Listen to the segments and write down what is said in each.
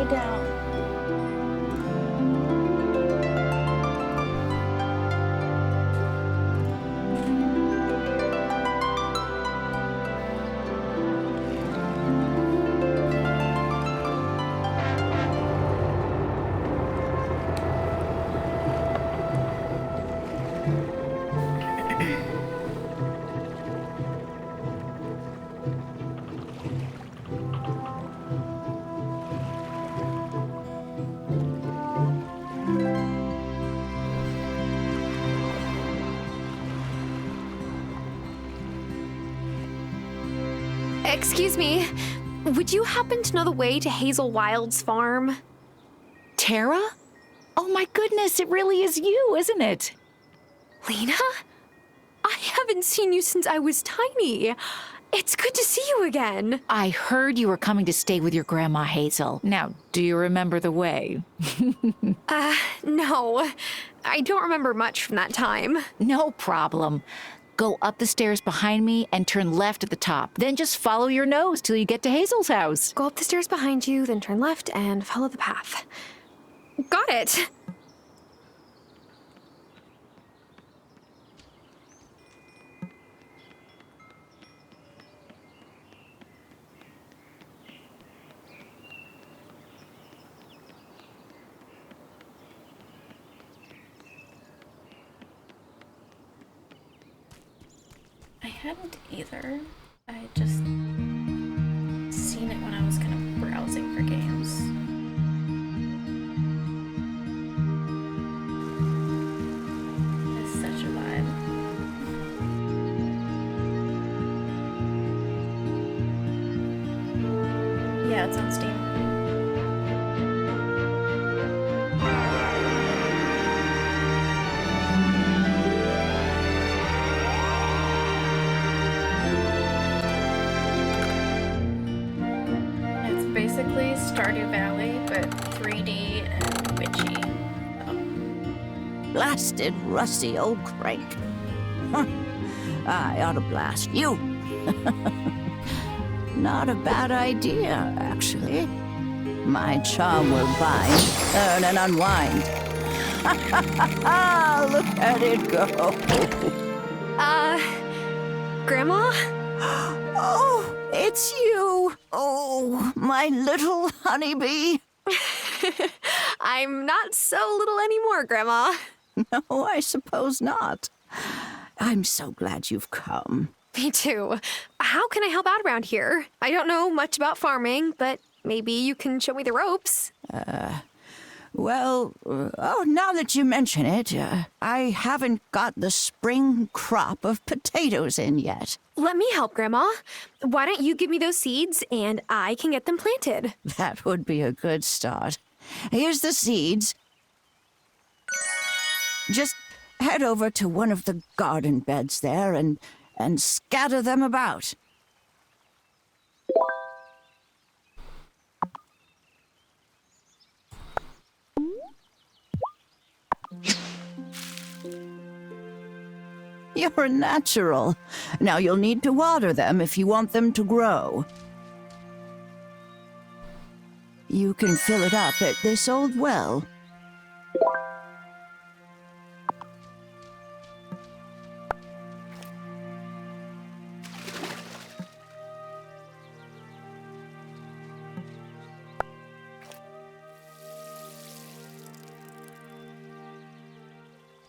me down. Excuse me, would you happen to know the way to Hazel Wylde's farm? Tara? Oh my goodness, it really is you, isn't it? Lena? I haven't seen you since I was tiny. It's good to see you again. I heard you were coming to stay with your Grandma Hazel. Now, do you remember the way? No. I don't remember much from that time. No problem. Go up the stairs behind me and turn left at the top. Then just follow your nose till you get to Hazel's house. Go up the stairs behind you, then turn left and follow the path. Got it. I hadn't either. I had just seen it when I was kind of browsing for games. It's such a vibe. Yeah, it's on Steam. Basically Stardew Valley, but 3D and witchy. Blasted rusty old crank. Huh. I ought to blast you. Not a bad idea, actually. My charm will bind, turn, and unwind. Look at it go. Grandma? Oh, it's you. Oh, my little honeybee. I'm not so little anymore, Grandma. No, I suppose not. I'm so glad you've come. Me too. How can I help out around here? I don't know much about farming, but maybe you can show me the ropes. Well, now that you mention it, I haven't got the spring crop of potatoes in yet. Let me help, Grandma. Why don't you give me those seeds and I can get them planted? That would be a good start. Here's the seeds. Just head over to one of the garden beds there and scatter them about. You're a natural. Now you'll need to water them if you want them to grow. You can fill it up at this old well.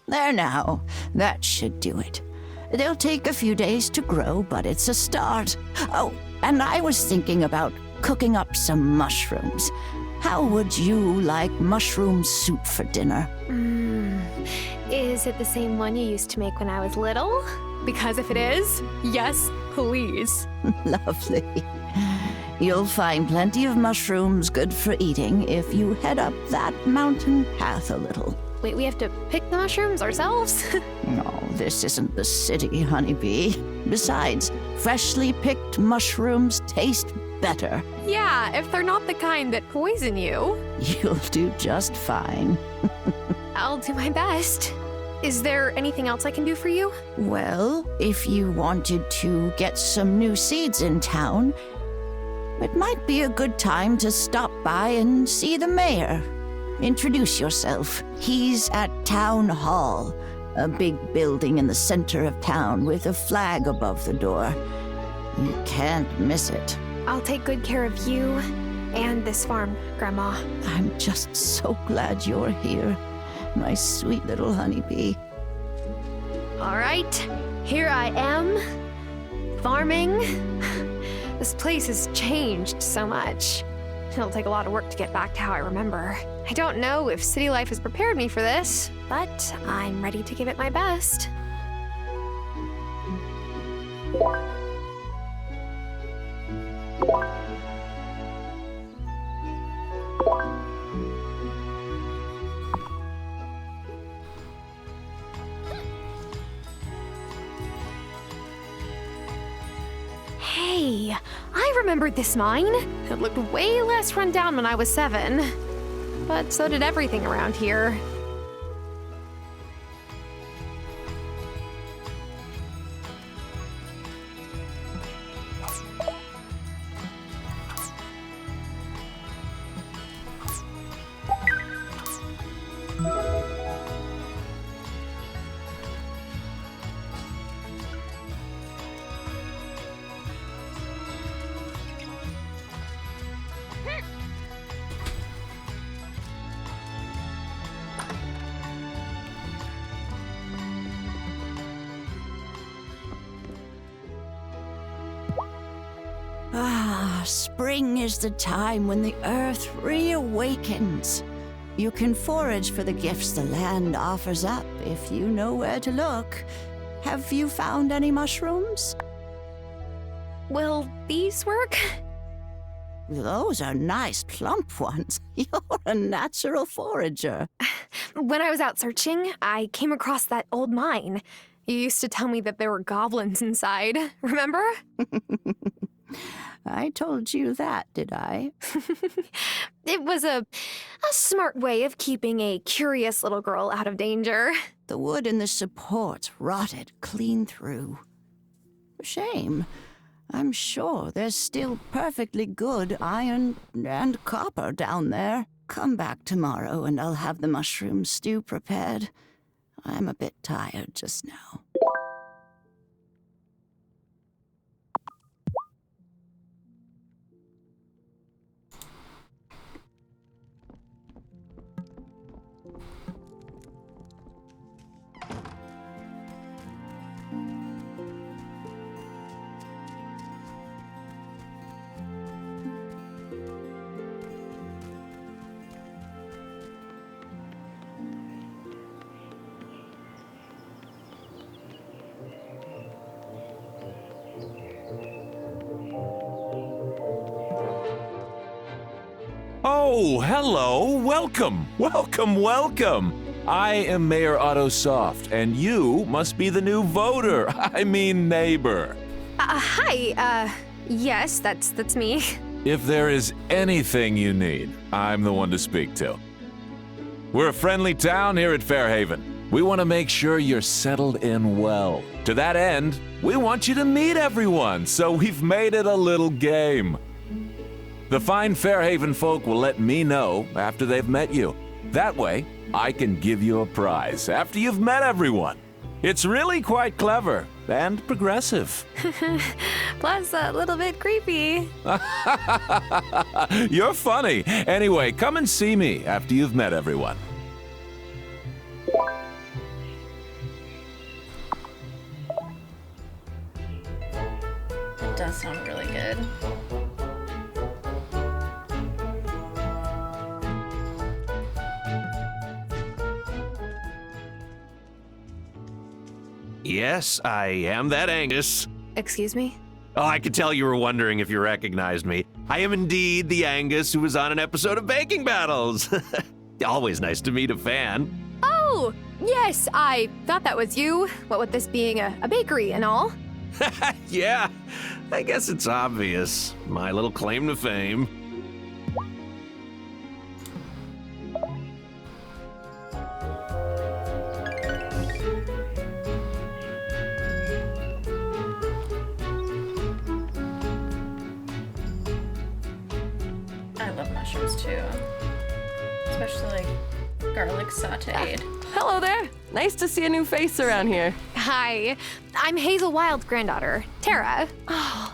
There now, that should do it. They'll take a few days to grow, but it's a start. Oh, and I was thinking about cooking up some mushrooms. How would you like mushroom soup for dinner? Is it the same one you used to make when I was little? Because if it is, yes, please. Lovely. You'll find plenty of mushrooms good for eating if you head up that mountain path a little. Wait, we have to pick the mushrooms ourselves? No, this isn't the city, honeybee. Besides, freshly picked mushrooms taste better. Yeah, if they're not the kind that poison you. You'll do just fine. I'll do my best. Is there anything else I can do for you? Well, if you wanted to get some new seeds in town, It might be a good time to stop by and see the mayor. Introduce yourself. He's at Town Hall, a big building in the center of town with a flag above the door. You can't miss it. I'll take good care of you and this farm, Grandma. I'm just so glad you're here, my sweet little honeybee. All right, here I am, farming. This place has changed so much. It'll take a lot of work to get back to how I remember. I don't know if city life has prepared me for this, but I'm ready to give it my best. Hey, I remembered this mine. It looked way less run down when I was 7. But so did everything around here. Ah, spring is the time when the earth reawakens. You can forage for the gifts the land offers up if you know where to look. Have you found any mushrooms? Will these work? Those are nice plump ones. You're a natural forager. When I was out searching, I came across that old mine. You used to tell me that there were goblins inside, remember? I told you that, did I? It was a smart way of keeping a curious little girl out of danger. The wood in the supports rotted clean through. Shame. I'm sure there's still perfectly good iron and copper down there. Come back tomorrow and I'll have the mushroom stew prepared. I'm a bit tired just now. Oh, hello! Welcome! Welcome, welcome! I am Mayor Otto Soft, and you must be the new voter. I mean neighbor. Hi, yes, that's me. If there is anything you need, I'm the one to speak to. We're a friendly town here at Fairhaven. We want to make sure you're settled in well. To that end, we want you to meet everyone, so we've made it a little game. The fine Fairhaven folk will let me know after they've met you. That way, I can give you a prize after you've met everyone. It's really quite clever and progressive. Plus a little bit creepy. You're funny. Anyway, come and see me after you've met everyone. It does sound really good. Yes, I am that Angus. Excuse me? Oh, I could tell you were wondering if you recognized me. I am indeed the Angus who was on an episode of Baking Battles. Always nice to meet a fan. Oh, yes, I thought that was you. What with this being a bakery and all. Yeah, I guess it's obvious. My little claim to fame. mushrooms too. Especially like garlic sauteed. Hello there. Nice to see a new face around here. Hi, I'm Hazel Wylde's granddaughter, Tara.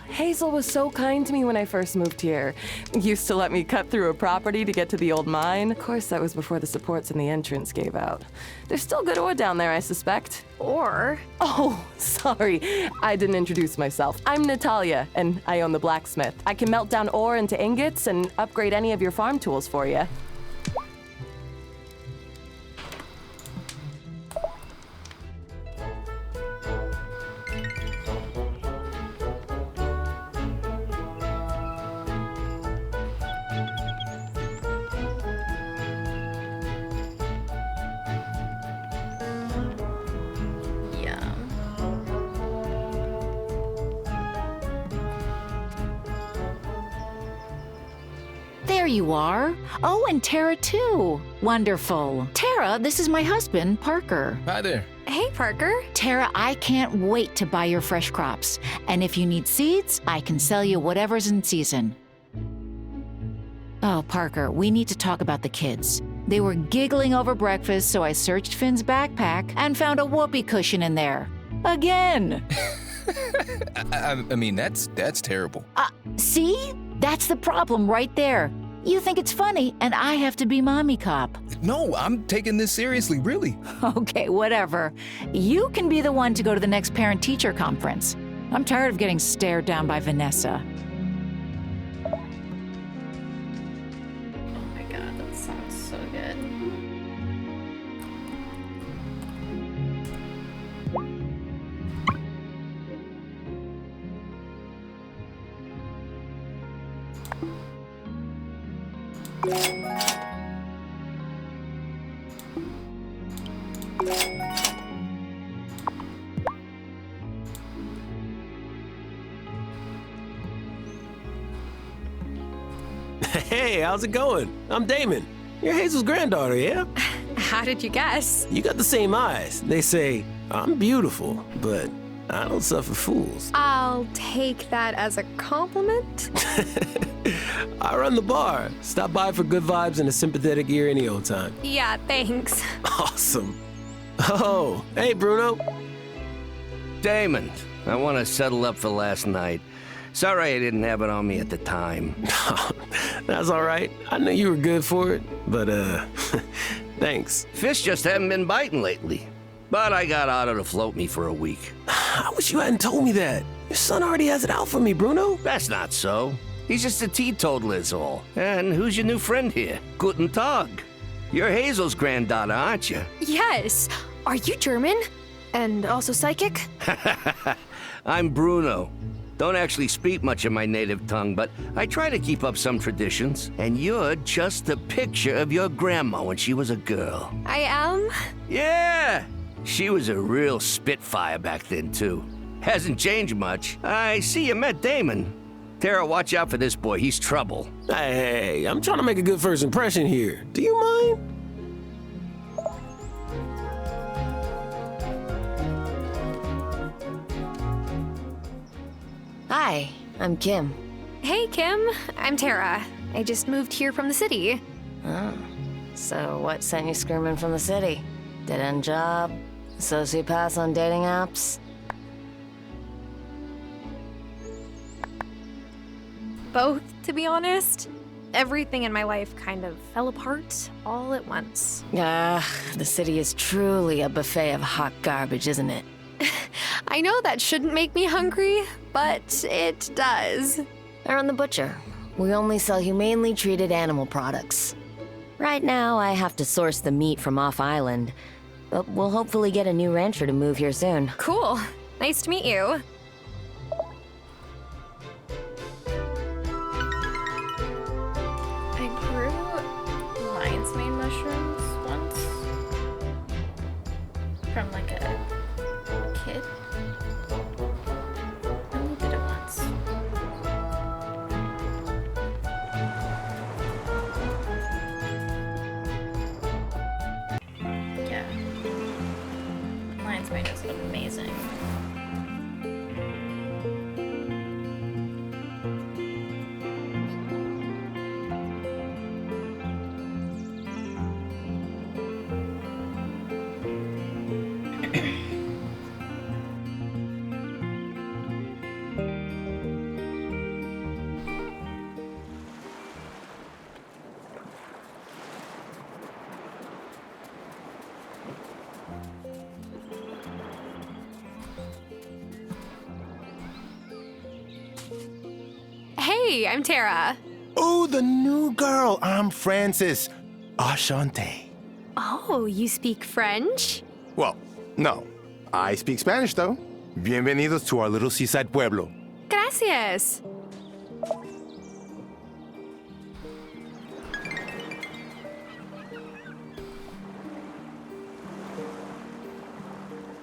Hazel was so kind to me when I first moved here. Used to let me cut through a property to get to the old mine. Of course, that was before the supports in the entrance gave out. There's still good ore down there, I suspect. Or Oh, sorry. I didn't introduce myself. I'm Natalia, and I own the blacksmith. I can melt down ore into ingots and upgrade any of your farm tools for you. Yum. There you are. Oh, and Tara too. Wonderful. Tara, this is my husband, Parker. Hi there. hey, Parker. Tara, I can't wait to buy your fresh crops. And if you need seeds, I can sell you whatever's in season. Oh, Parker, we need to talk about the kids. They were giggling over breakfast, so I searched Finn's backpack and found a whoopee cushion in there. Again. I mean, that's terrible. See? That's the problem right there. You think it's funny, and I have to be mommy cop. No, I'm taking this seriously, really. Okay, whatever. You can be the one to go to the next parent-teacher conference. I'm tired of getting stared down by Vanessa. Oh my god, that sounds so good. Hey, how's it going? I'm Damon. You're Hazel's granddaughter, yeah? How did you guess? You got the same eyes. They say, I'm beautiful, but I don't suffer fools. I'll take that as a compliment. I run the bar. Stop by for good vibes and a sympathetic ear any old time. Yeah, thanks. Awesome. Oh, hey, Bruno. Damon, I want to settle up for last night. Sorry I didn't have it on me at the time. That's all right. I knew you were good for it, but, thanks. Fish just haven't been biting lately. But I got Otto to float me for a week. I wish you hadn't told me that. Your son already has it out for me, Bruno. That's not so. He's just a teetotaler is all. And who's your new friend here? Guten Tag. You're Hazel's granddaughter, aren't you? Yes. Are you German? And also psychic? I'm Bruno. Don't actually speak much of my native tongue, but I try to keep up some traditions. And you're just a picture of your grandma when she was a girl. I am? Yeah! She was a real spitfire back then, too. Hasn't changed much. I see you met Damon. Tara, watch out for this boy. He's trouble. Hey, I'm trying to make a good first impression here. Do you mind? Hi, I'm Kim. Hey, Kim. I'm Tara. I just moved here from the city. Oh, so what sent you screaming from the city? Dead-end job? Sociopaths on dating apps? Both, to be honest. Everything in my life kind of fell apart all at once. Ah, the city is truly a buffet of hot garbage, isn't it? I know that shouldn't make me hungry, but it does. I run the butcher. We only sell humanely treated animal products. Right now, I have to source the meat from off-island, but we'll hopefully get a new rancher to move here soon. Cool. Nice to meet you. I grew lion's mane mushrooms once. From like a kid. I only did it once. Yeah. Lion's mane is amazing. Hey, I'm Tara. Oh, the new girl. I'm Francis. Ashante. Oh, you speak French? Well, no. I speak Spanish, though. Bienvenidos to our little seaside pueblo. Gracias.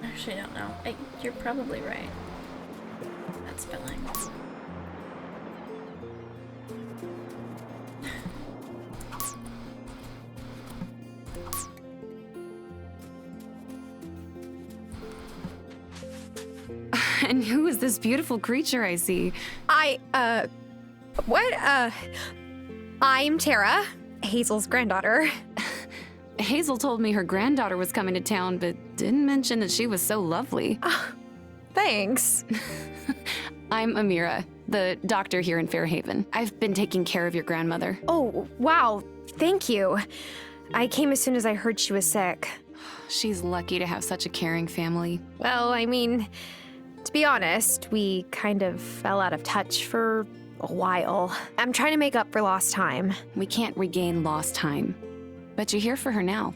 Actually, I don't know. You're probably right. That's spelling. And who is this beautiful creature I see? I'm Tara, Hazel's granddaughter. Hazel told me her granddaughter was coming to town, but didn't mention that she was so lovely. Thanks. I'm Amira, the doctor here in Fairhaven. I've been taking care of your grandmother. Oh, wow. Thank you. I came as soon as I heard she was sick. She's lucky to have such a caring family. Well, I mean, to be honest, we kind of fell out of touch for a while. I'm trying to make up for lost time. We can't regain lost time. But you're here for her now.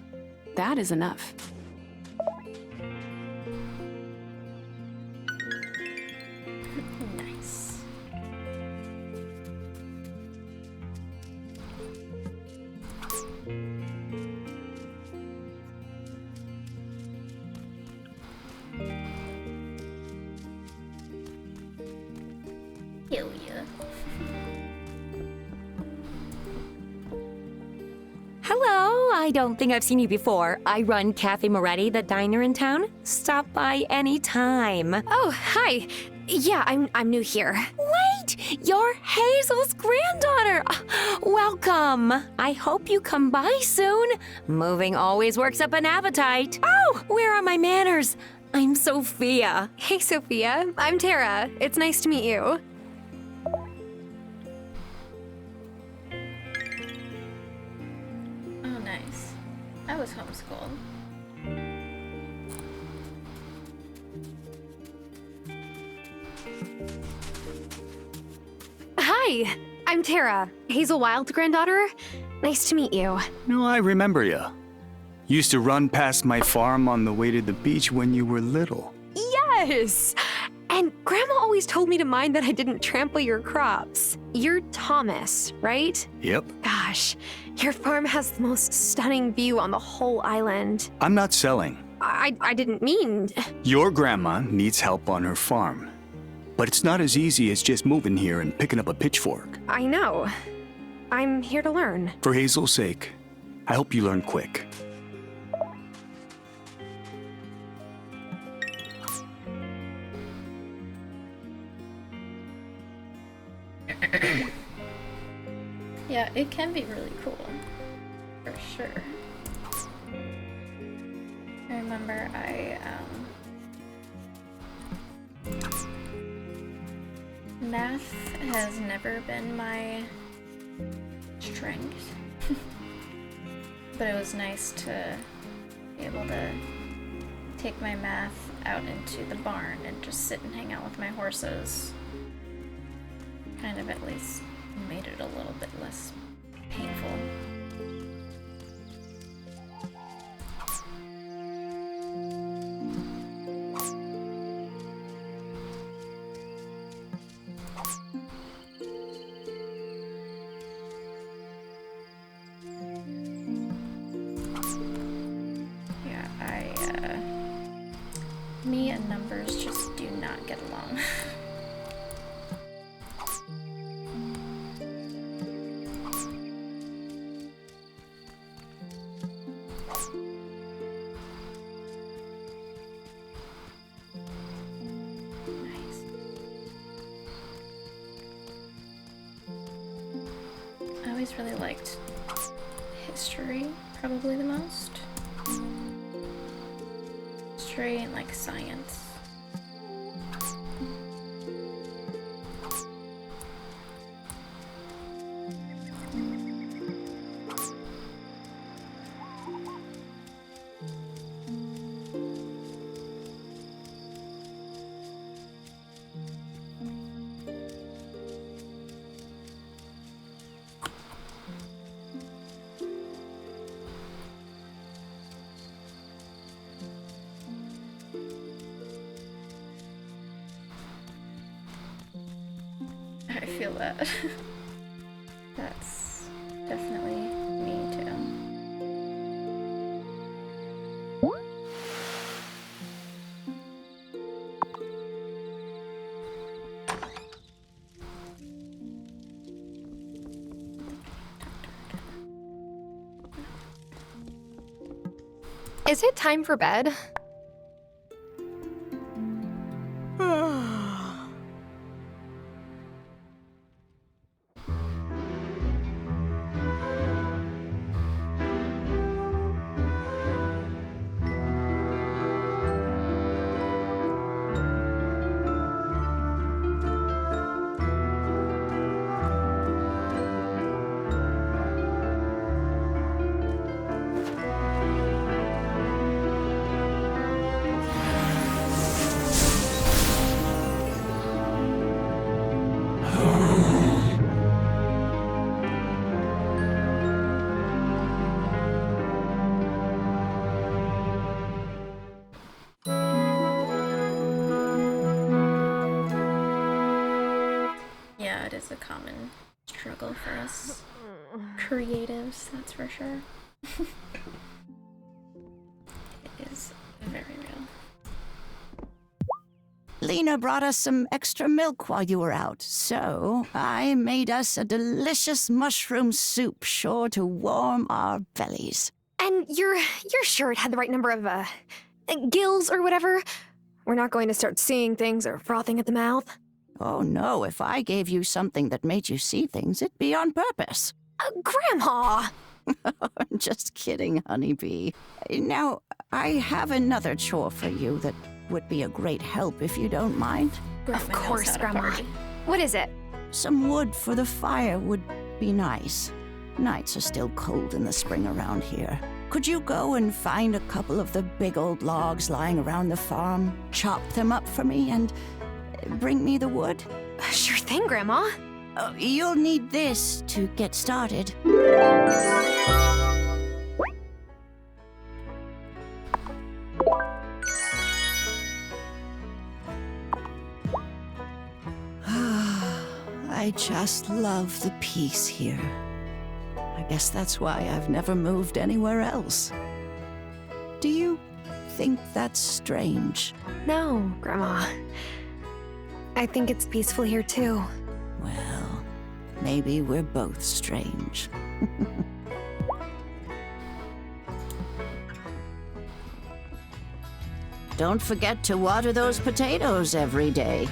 That is enough. Nice. Hell yeah. Hello, I don't think I've seen you before. I run Cafe Moretti, the diner in town. Stop by any time. Oh, hi. Yeah, I'm new here. Wait, you're Hazel's granddaughter. Welcome. I hope you come by soon. Moving always works up an appetite. Oh, where are my manners? I'm Sophia. Hey, Sophia. I'm Tara. It's nice to meet you. Oh, nice. I was homeschooled. Hi, I'm Tara, Hazel Wylde's granddaughter. Nice to meet you. No, I remember ya. Used to run past my farm on the way to the beach when you were little. Yes! And Grandma always told me to mind that I didn't trample your crops. You're Thomas, right? Yep. Gosh, your farm has the most stunning view on the whole island. I'm not selling. I didn't mean... Your grandma needs help on her farm. But it's not as easy as just moving here and picking up a pitchfork. I know. I'm here to learn. For Hazel's sake, I hope you learn quick. Yeah, it can be really cool. For sure. I remember math has never been my strength. But it was nice to be able to take my math out into the barn and just sit and hang out with my horses. Kind of at least made it a little bit less painful. Yeah, me and numbers just do not get along. I always really liked history, probably the most. History and like science. feel that. That's definitely me too. Is it time for bed? Yeah, it is a common struggle for us creatives, that's for sure. It is very real. Lena brought us some extra milk while you were out, so I made us a delicious mushroom soup sure to warm our bellies. And you're sure it had the right number of, gills or whatever? We're not going to start seeing things or frothing at the mouth? Oh no, if I gave you something that made you see things, it'd be on purpose. Grandma! I'm just kidding, honeybee. Now, I have another chore for you that would be a great help if you don't mind. Of course, Grandma. What is it? Some wood for the fire would be nice. Nights are still cold in the spring around here. Could you go and find a couple of the big old logs lying around the farm, chop them up for me, and bring me the wood? Sure thing, Grandma. You'll need this to get started. I just love the peace here. I guess that's why I've never moved anywhere else. Do you think that's strange? No, Grandma. I think it's peaceful here too. Well, maybe we're both strange. Don't forget to water those potatoes every day.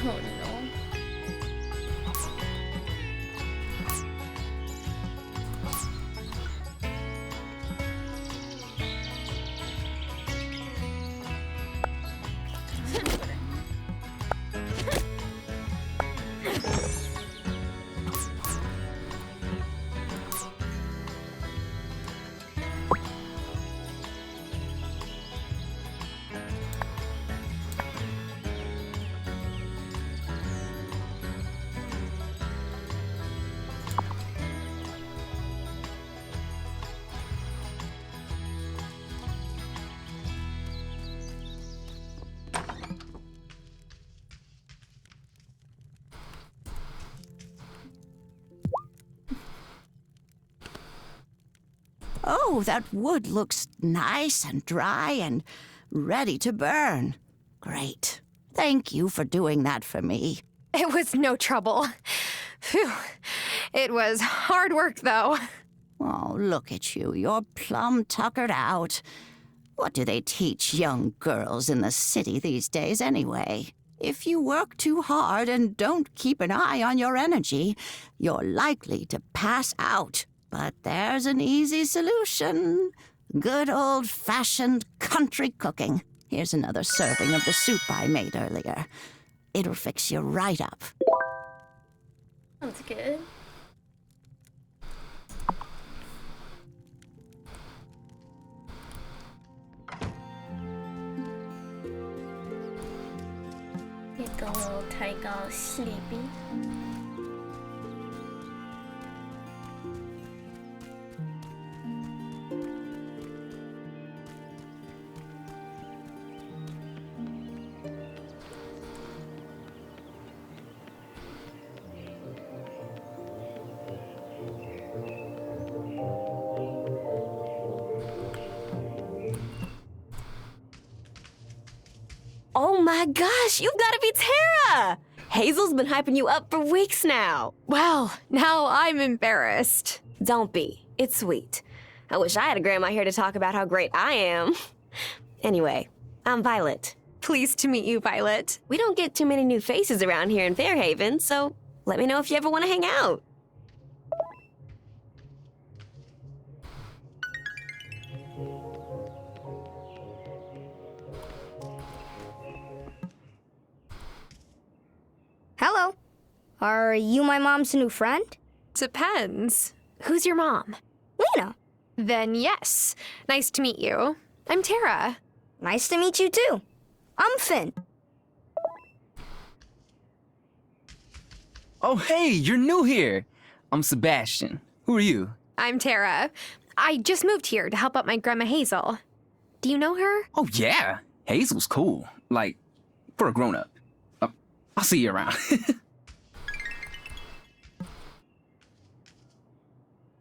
Oh no. Oh, that wood looks nice and dry and ready to burn. Great. Thank you for doing that for me. It was no trouble. Phew. It was hard work, though. Oh, look at you. You're plumb tuckered out. What do they teach young girls in the city these days, anyway? If you work too hard and don't keep an eye on your energy, you're likely to pass out. But there's an easy solution. Good old-fashioned country cooking. Here's another serving of the soup I made earlier. It'll fix you right up. Sounds good. Get the little tyke all sleepy. Oh my gosh, you've got to be Tara! Hazel's been hyping you up for weeks now. Well, now I'm embarrassed. Don't be. It's sweet. I wish I had a grandma here to talk about how great I am. Anyway, I'm Violet. Pleased to meet you, Violet. We don't get too many new faces around here in Fairhaven, so let me know if you ever want to hang out. Hello. Are you my mom's new friend? Depends. Who's your mom? Lena. Then yes. Nice to meet you. I'm Tara. Nice to meet you too. I'm Finn. Oh, hey, you're new here. I'm Sebastian. Who are you? I'm Tara. I just moved here to help out my grandma Hazel. Do you know her? Oh, yeah. Hazel's cool. Like, for a grown-up. I'll see you around.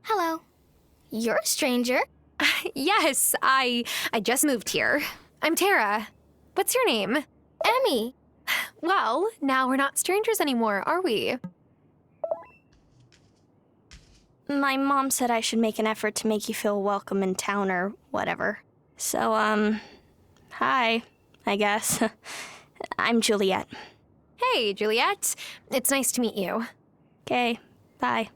Hello. You're a stranger. Yes, I just moved here. I'm Tara. What's your name? Emmy. Well, now we're not strangers anymore, are we? My mom said I should make an effort to make you feel welcome in town or whatever. So, hi, I guess. I'm Juliet. Hey, Juliet. It's nice to meet you. Okay, bye.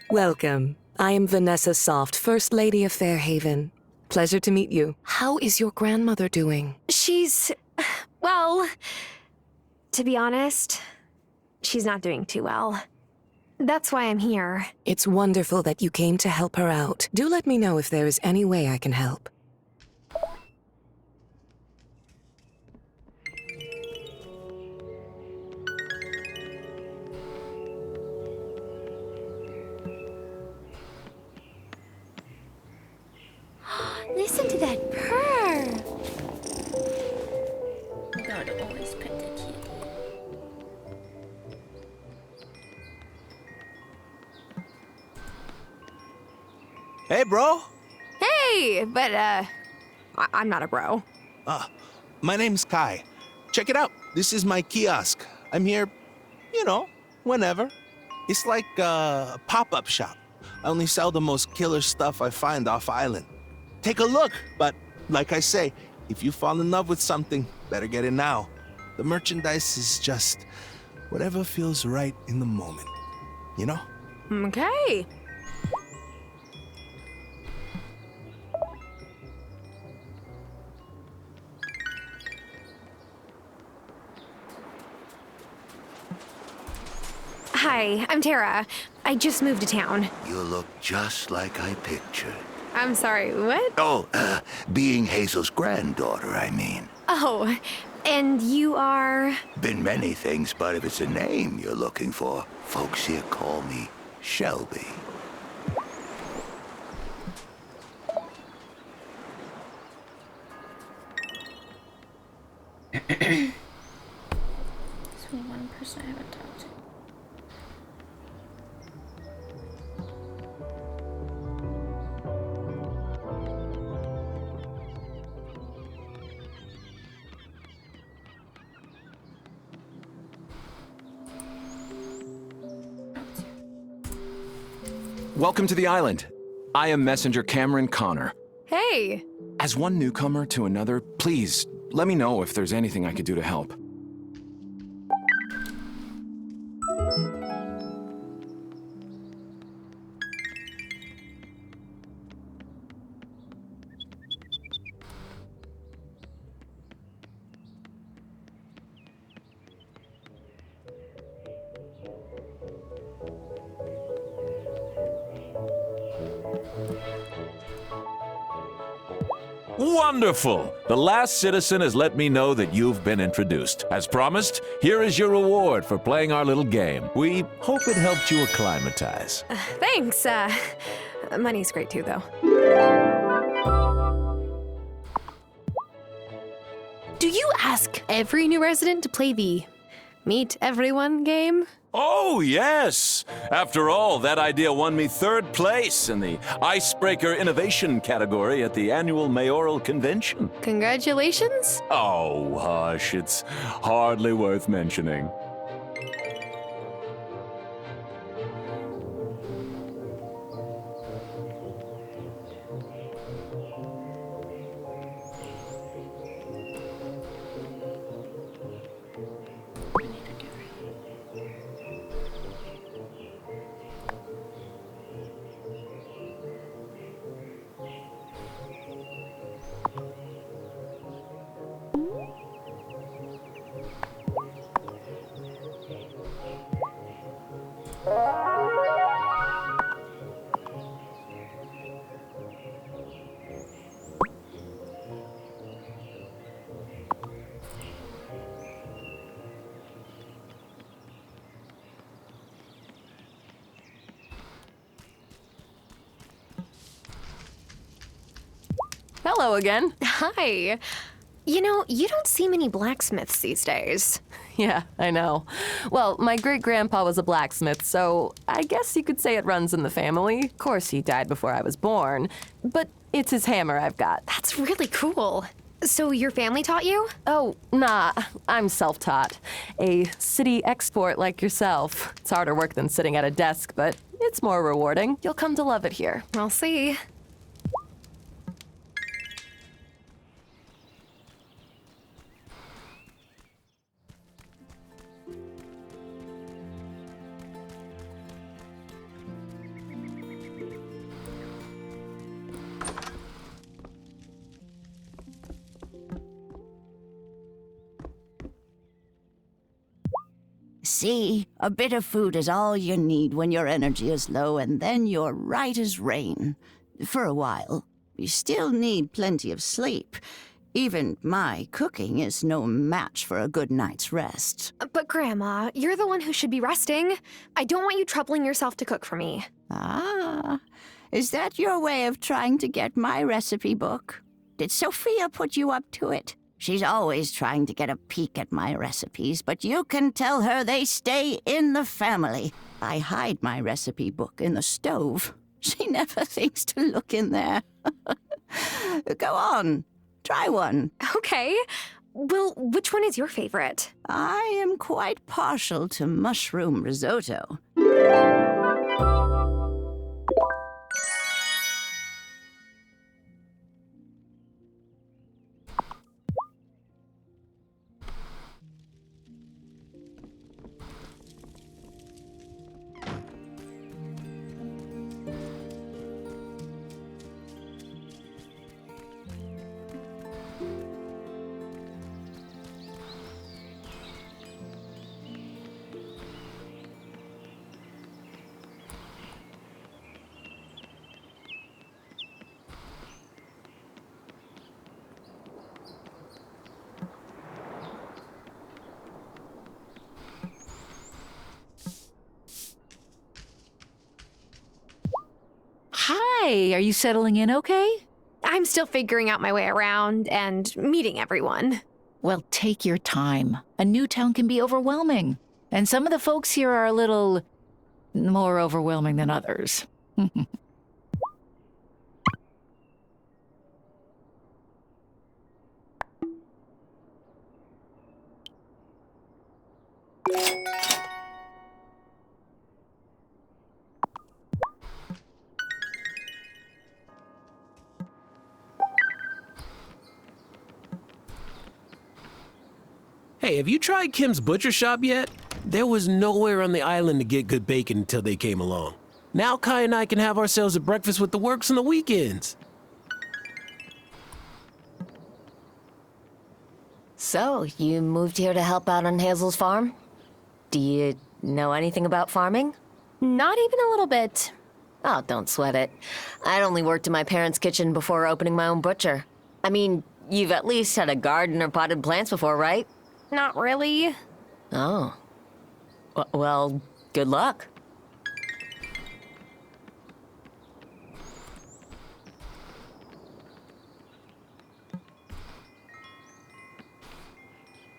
Welcome. I am Vanessa Soft, First Lady of Fairhaven. Pleasure to meet you. How is your grandmother doing? She's... well... to be honest, she's not doing too well. That's why I'm here. It's wonderful that you came to help her out. Do let me know if there is any way I can help. Listen to that purr. God always pet the kitty. Hey, bro. Hey, but, I'm not a bro. My name's Kai. Check it out. This is my kiosk. I'm here, whenever. It's like a pop-up shop. I only sell the most killer stuff I find off island. Take a look, but like I say, if you fall in love with something, better get it now. The merchandise is just whatever feels right in the moment, you know? Okay. Hi, I'm Tara. I just moved to town. You look just like I pictured. I'm sorry, what? Oh, being Hazel's granddaughter, I mean. Oh, and you are? Been many things, but if it's a name you're looking for, folks here call me Shelby. There's one person I haven't talked to. Welcome to the island. I am Messenger Cameron Connor. Hey! As one newcomer to another, please let me know if there's anything I could do to help. Wonderful! The last citizen has let me know that you've been introduced. As promised, here is your reward for playing our little game. We hope it helped you acclimatize. Thanks. Money's great too, though. Do you ask every new resident to play the Meet Everyone game? Oh, yes! After all, that idea won me 3rd place in the Icebreaker Innovation category at the annual mayoral convention. Congratulations? Oh, hush, it's hardly worth mentioning. Hello again. Hi. You know, you don't see many blacksmiths these days. Yeah, I know. Well, my great-grandpa was a blacksmith, so I guess you could say it runs in the family. Of course, he died before I was born, but it's his hammer I've got. That's really cool. So your family taught you? Oh, nah, I'm self-taught. A city export like yourself. It's harder work than sitting at a desk, but it's more rewarding. You'll come to love it here. I'll see. See, a bit of food is all you need when your energy is low, and then you're right as rain. For a while. You still need plenty of sleep. Even my cooking is no match for a good night's rest. But Grandma, you're the one who should be resting. I don't want you troubling yourself to cook for me. Ah, is that your way of trying to get my recipe book? Did Sophia put you up to it? She's always trying to get a peek at my recipes, but you can tell her they stay in the family. I hide my recipe book in the stove. She never thinks to look in there. Go on, try one. Okay. Well, which one is your favorite? I am quite partial to mushroom risotto. Hi, are you settling in okay? I'm still figuring out my way around and meeting everyone. Well, take your time. A new town can be overwhelming. And some of the folks here are a little more overwhelming than others. Hey, have you tried Kim's Butcher Shop yet? There was nowhere on the island to get good bacon until they came along. Now Kai and I can have ourselves a breakfast with the works on the weekends. So, you moved here to help out on Hazel's farm? Do you know anything about farming? Not even a little bit. Oh, don't sweat it. I'd only worked in my parents' kitchen before opening my own butcher. I mean, you've at least had a garden or potted plants before, right? Not really. Oh. Well, good luck.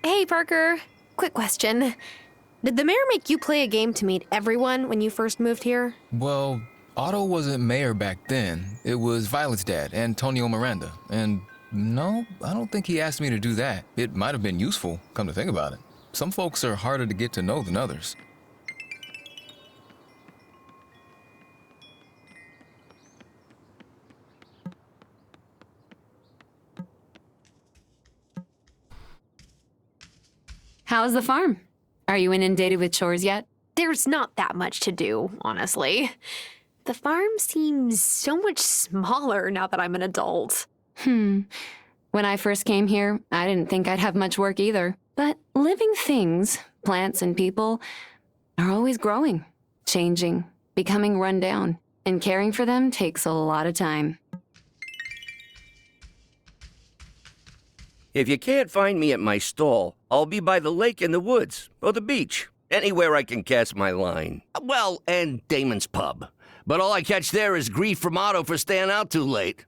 Hey, Parker. Quick question. Did the mayor make you play a game to meet everyone when you first moved here? Well, Otto wasn't mayor back then. It was Violet's dad, Antonio Miranda. And no, I don't think he asked me to do that. It might have been useful, come to think about it. Some folks are harder to get to know than others. How's the farm? Are you inundated with chores yet? There's not that much to do, honestly. The farm seems so much smaller now that I'm an adult. When I first came here, I didn't think I'd have much work either. But living things, plants and people, are always growing, changing, becoming run down. And caring for them takes a lot of time. If you can't find me at my stall, I'll be by the lake in the woods, or the beach, anywhere I can cast my line. Well, and Damon's pub. But all I catch there is grief from Otto for staying out too late.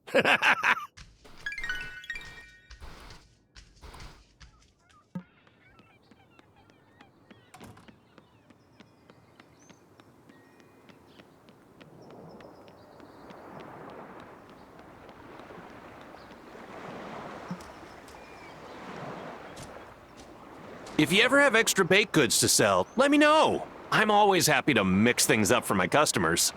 If you ever have extra baked goods to sell, let me know. I'm always happy to mix things up for my customers.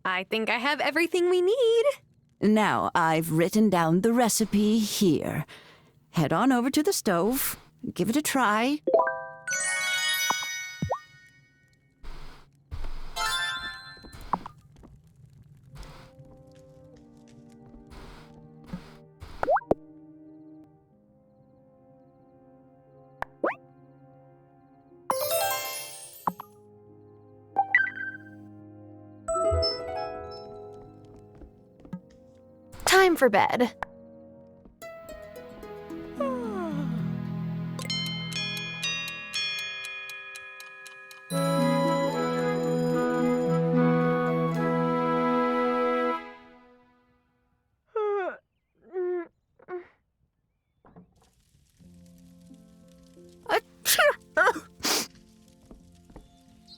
I think I have everything we need. Now, I've written down the recipe here. Head on over to the stove. Give it a try. Time for bed.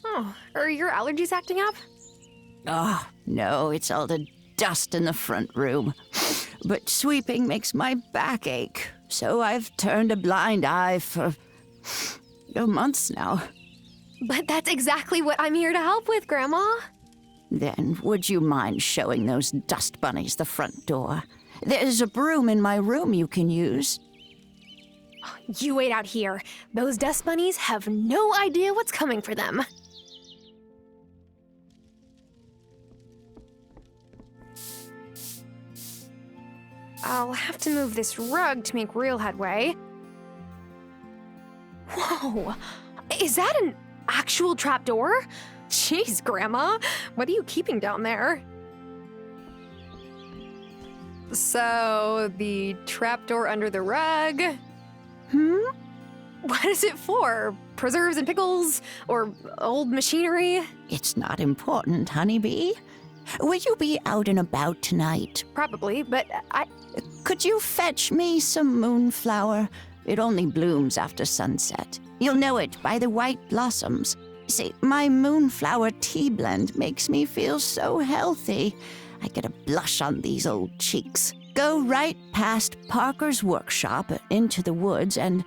Oh, are your allergies acting up? Oh, no, it's all the dust in the front room. But sweeping makes my back ache, so I've turned a blind eye for months now. But that's exactly what I'm here to help with, Grandma. Then, would you mind showing those dust bunnies the front door? There's a broom in my room you can use. You wait out here. Those dust bunnies have no idea what's coming for them. I'll have to move this rug to make real headway. Whoa! Is that an actual trapdoor? Jeez, Grandma, what are you keeping down there? So, the trapdoor under the rug? What is it for? Preserves and pickles? Or old machinery? It's not important, honeybee. Will you be out and about tonight? Probably, but Could you fetch me some moonflower? It only blooms after sunset. You'll know it by the white blossoms. See, my moonflower tea blend makes me feel so healthy. I get a blush on these old cheeks. Go right past Parker's workshop into the woods and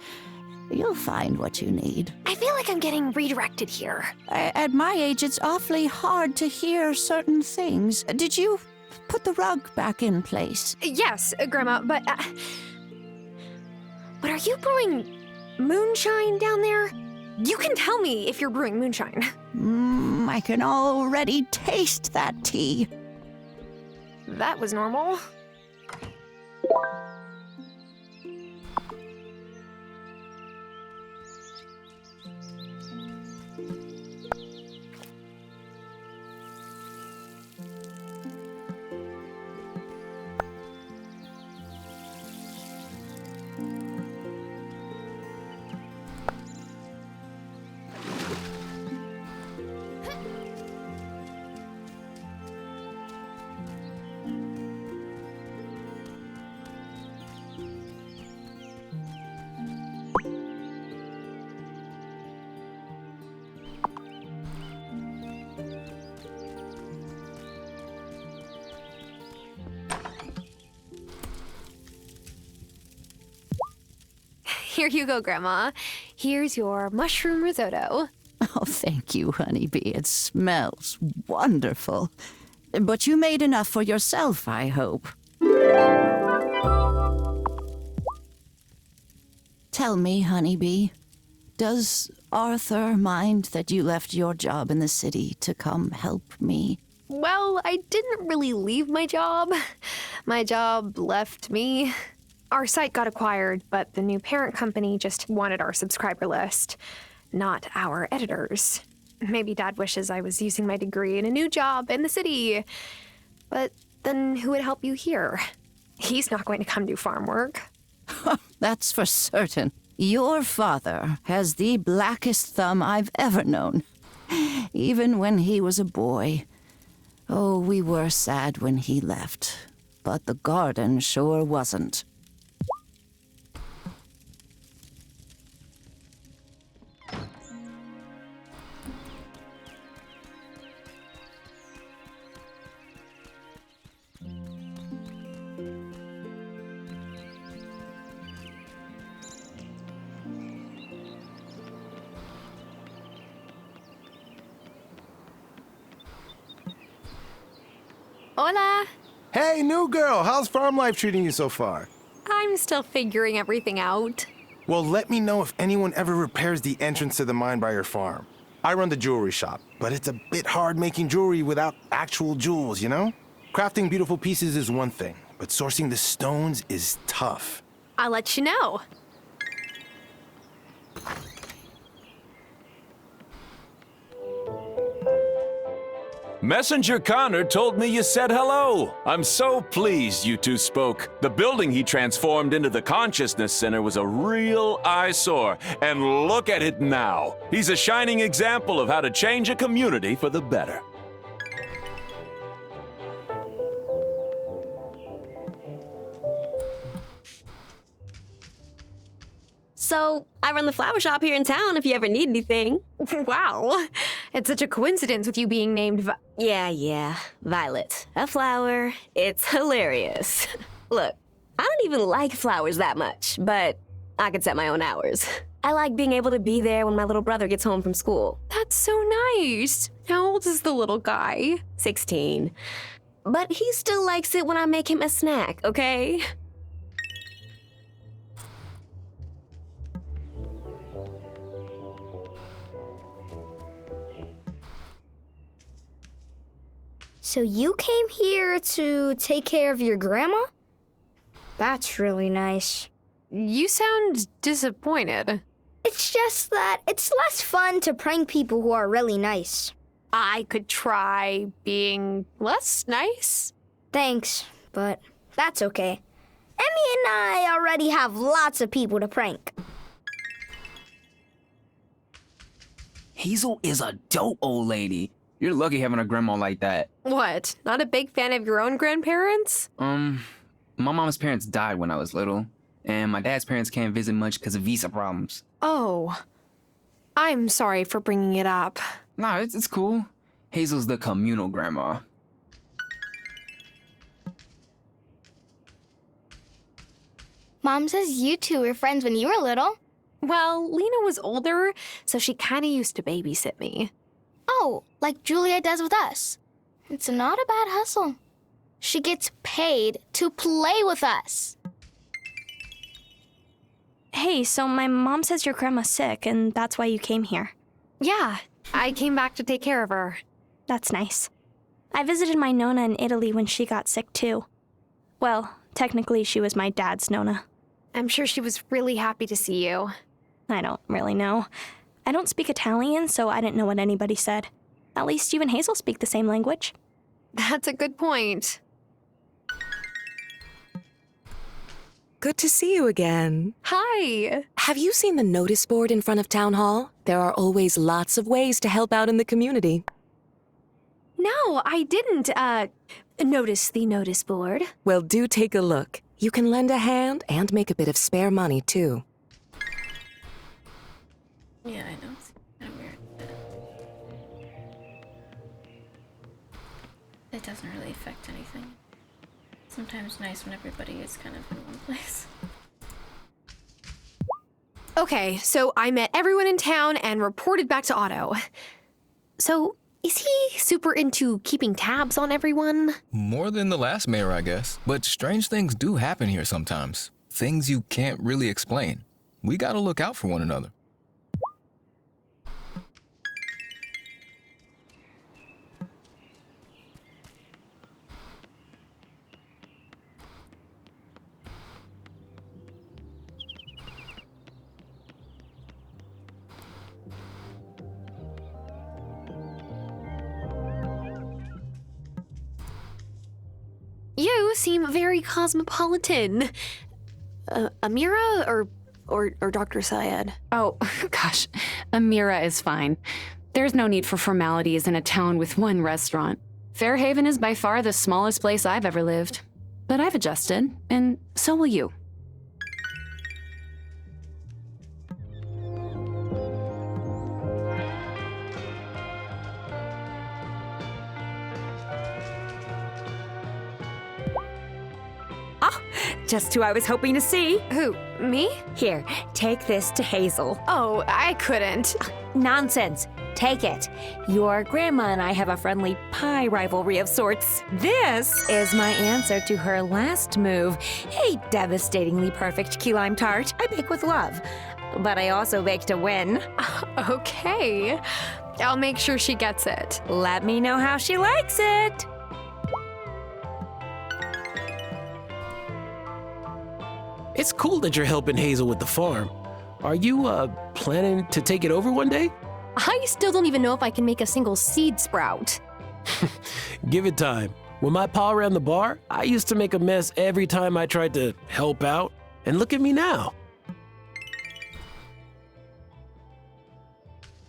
you'll find what you need. I feel like I'm getting redirected here. At my age, it's awfully hard to hear certain things. Did you put the rug back in place? Yes, Grandma, but are you brewing moonshine down there? You can tell me if you're brewing moonshine. I can already taste that tea. That was normal. Here you go, Grandma. Here's your mushroom risotto. Oh, thank you, honeybee. It smells wonderful. But you made enough for yourself, I hope. Tell me, honeybee, does Arthur mind that you left your job in the city to come help me? Well, I didn't really leave my job. My job left me. Our site got acquired, but the new parent company just wanted our subscriber list, not our editors. Maybe Dad wishes I was using my degree in a new job in the city. But then who would help you here? He's not going to come do farm work. That's for certain. Your father has the blackest thumb I've ever known. Even when he was a boy. Oh, we were sad when he left. But the garden sure wasn't. Hola. Hey, new girl, how's farm life treating you so far? I'm still figuring everything out. Well, let me know if anyone ever repairs the entrance to the mine by your farm. I run the jewelry shop, but it's a bit hard making jewelry without actual jewels, you know? Crafting beautiful pieces is one thing, but sourcing the stones is tough. I'll let you know. Messenger Connor told me you said hello. I'm so pleased you two spoke. The building he transformed into the Consciousness Center was a real eyesore, and look at it now. He's a shining example of how to change a community for the better. So, I run the flower shop here in town if you ever need anything. Wow. It's such a coincidence with you being named Yeah. Violet. A flower. It's hilarious. Look, I don't even like flowers that much, but I can set my own hours. I like being able to be there when my little brother gets home from school. That's so nice. How old is the little guy? 16. But he still likes it when I make him a snack, okay? So you came here to take care of your grandma? That's really nice. You sound disappointed. It's just that it's less fun to prank people who are really nice. I could try being less nice. Thanks, but that's okay. Emmy and I already have lots of people to prank. Hazel is a dope old lady. You're lucky having a grandma like that. What? Not a big fan of your own grandparents? My mom's parents died when I was little, and my dad's parents can't visit much because of visa problems. Oh. I'm sorry for bringing it up. Nah, it's cool. Hazel's the communal grandma. Mom says you two were friends when you were little. Well, Lena was older, so she kind of used to babysit me. Oh, like Julia does with us. It's not a bad hustle. She gets paid to play with us. Hey, so my mom says your grandma's sick, and that's why you came here. Yeah, I came back to take care of her. That's nice. I visited my Nonna in Italy when she got sick, too. Well, technically, she was my dad's Nonna. I'm sure she was really happy to see you. I don't really know. I don't speak Italian, so I didn't know what anybody said. At least you and Hazel speak the same language. That's a good point. Good to see you again. Hi. Have you seen the notice board in front of Town Hall? There are always lots of ways to help out in the community. No, I didn't, notice the notice board. Well, do take a look. You can lend a hand and make a bit of spare money, too. Yeah, I know. It's kind of weird. It doesn't really affect anything. Sometimes nice when everybody is kind of in one place. Okay, so I met everyone in town and reported back to Otto. So, is he super into keeping tabs on everyone? More than the last mayor, I guess. But strange things do happen here sometimes. Things you can't really explain. We gotta look out for one another. You seem very cosmopolitan. Amira or Dr. Syed? Oh, gosh. Amira is fine. There's no need for formalities in a town with one restaurant. Fairhaven is by far the smallest place I've ever lived. But I've adjusted, and so will you. Just who I was hoping to see. Who, me? Here, take this to Hazel. Oh, I couldn't. Nonsense. Take it. Your grandma and I have a friendly pie rivalry of sorts. This is my answer to her last move, a devastatingly perfect key lime tart I bake with love. But I also bake to win. Okay. I'll make sure she gets it. Let me know how she likes it. It's cool that you're helping Hazel with the farm. Are you, planning to take it over one day? I still don't even know if I can make a single seed sprout. Give it time. When my pa ran the bar, I used to make a mess every time I tried to help out. And look at me now.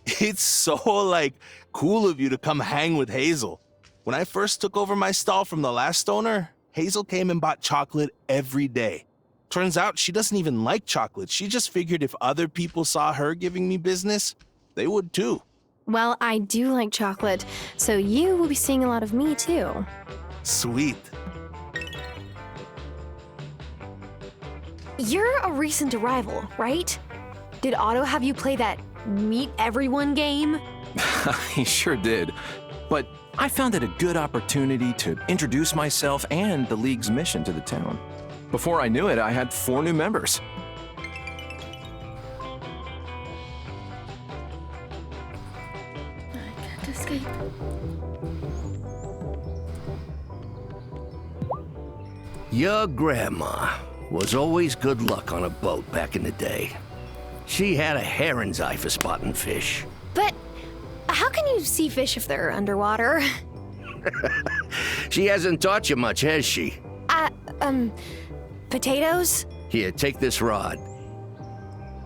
It's so, like, cool of you to come hang with Hazel. When I first took over my stall from the last owner, Hazel came and bought chocolate every day. Turns out she doesn't even like chocolate. She just figured if other people saw her giving me business, they would too. Well, I do like chocolate, so you will be seeing a lot of me too. Sweet. You're a recent arrival, right? Did Otto have you play that meet everyone game? He sure did. But I found it a good opportunity to introduce myself and the League's mission to the town. Before I knew it, I had 4 new members. I can't escape. Your grandma was always good luck on a boat back in the day. She had a heron's eye for spotting fish. But how can you see fish if they're underwater? She hasn't taught you much, has she? Potatoes? Here, take this rod.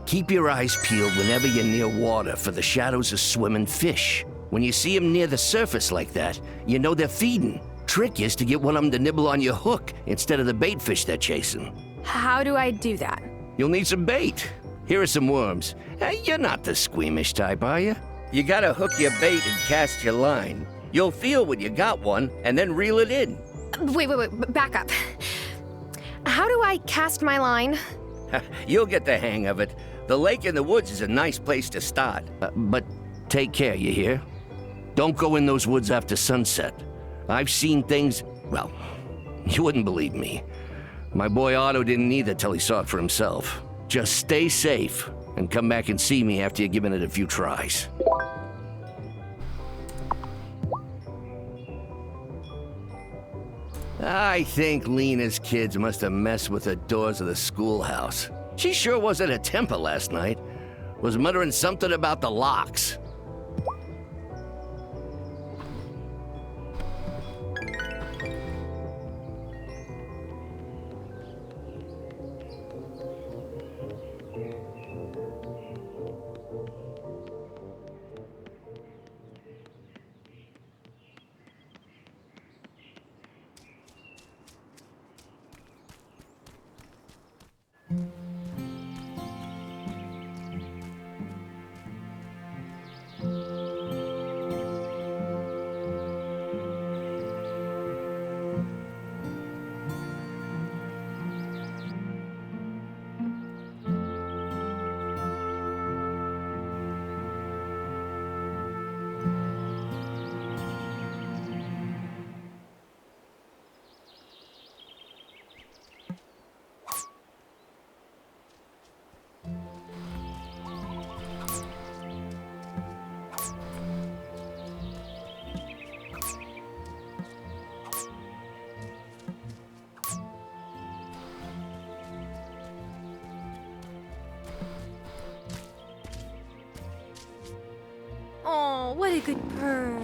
Keep your eyes peeled whenever you're near water for the shadows of swimming fish. When you see them near the surface like that, you know they're feeding. Trick is to get one of them to nibble on your hook instead of the bait fish they're chasing. How do I do that? You'll need some bait. Here are some worms. You're not the squeamish type, are you? You gotta hook your bait and cast your line. You'll feel when you got one, and then reel it in. Wait, back up. How do I cast my line? You'll get the hang of it. The lake in the woods is a nice place to start. But take care, you hear? Don't go in those woods after sunset. I've seen things, well, you wouldn't believe me. My boy Otto didn't either till he saw it for himself. Just stay safe and come back and see me after you've given it a few tries. I think Lena's kids must have messed with the doors of the schoolhouse. She sure was at a temper last night. Was muttering something about the locks. Oh, what a good purr.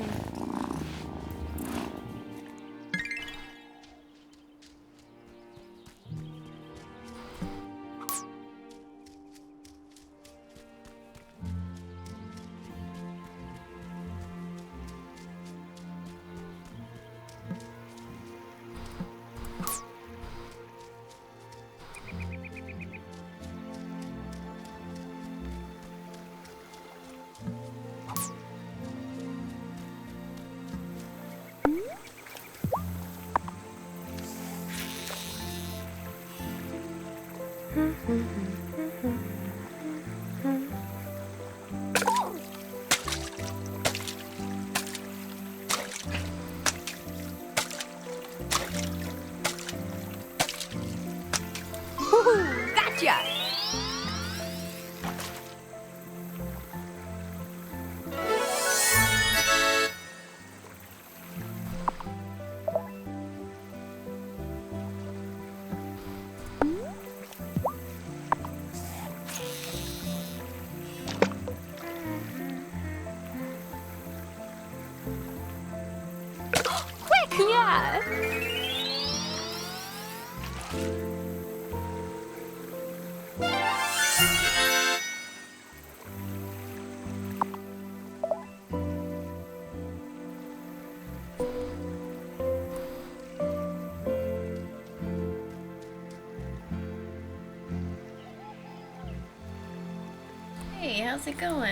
Hey, how's it going?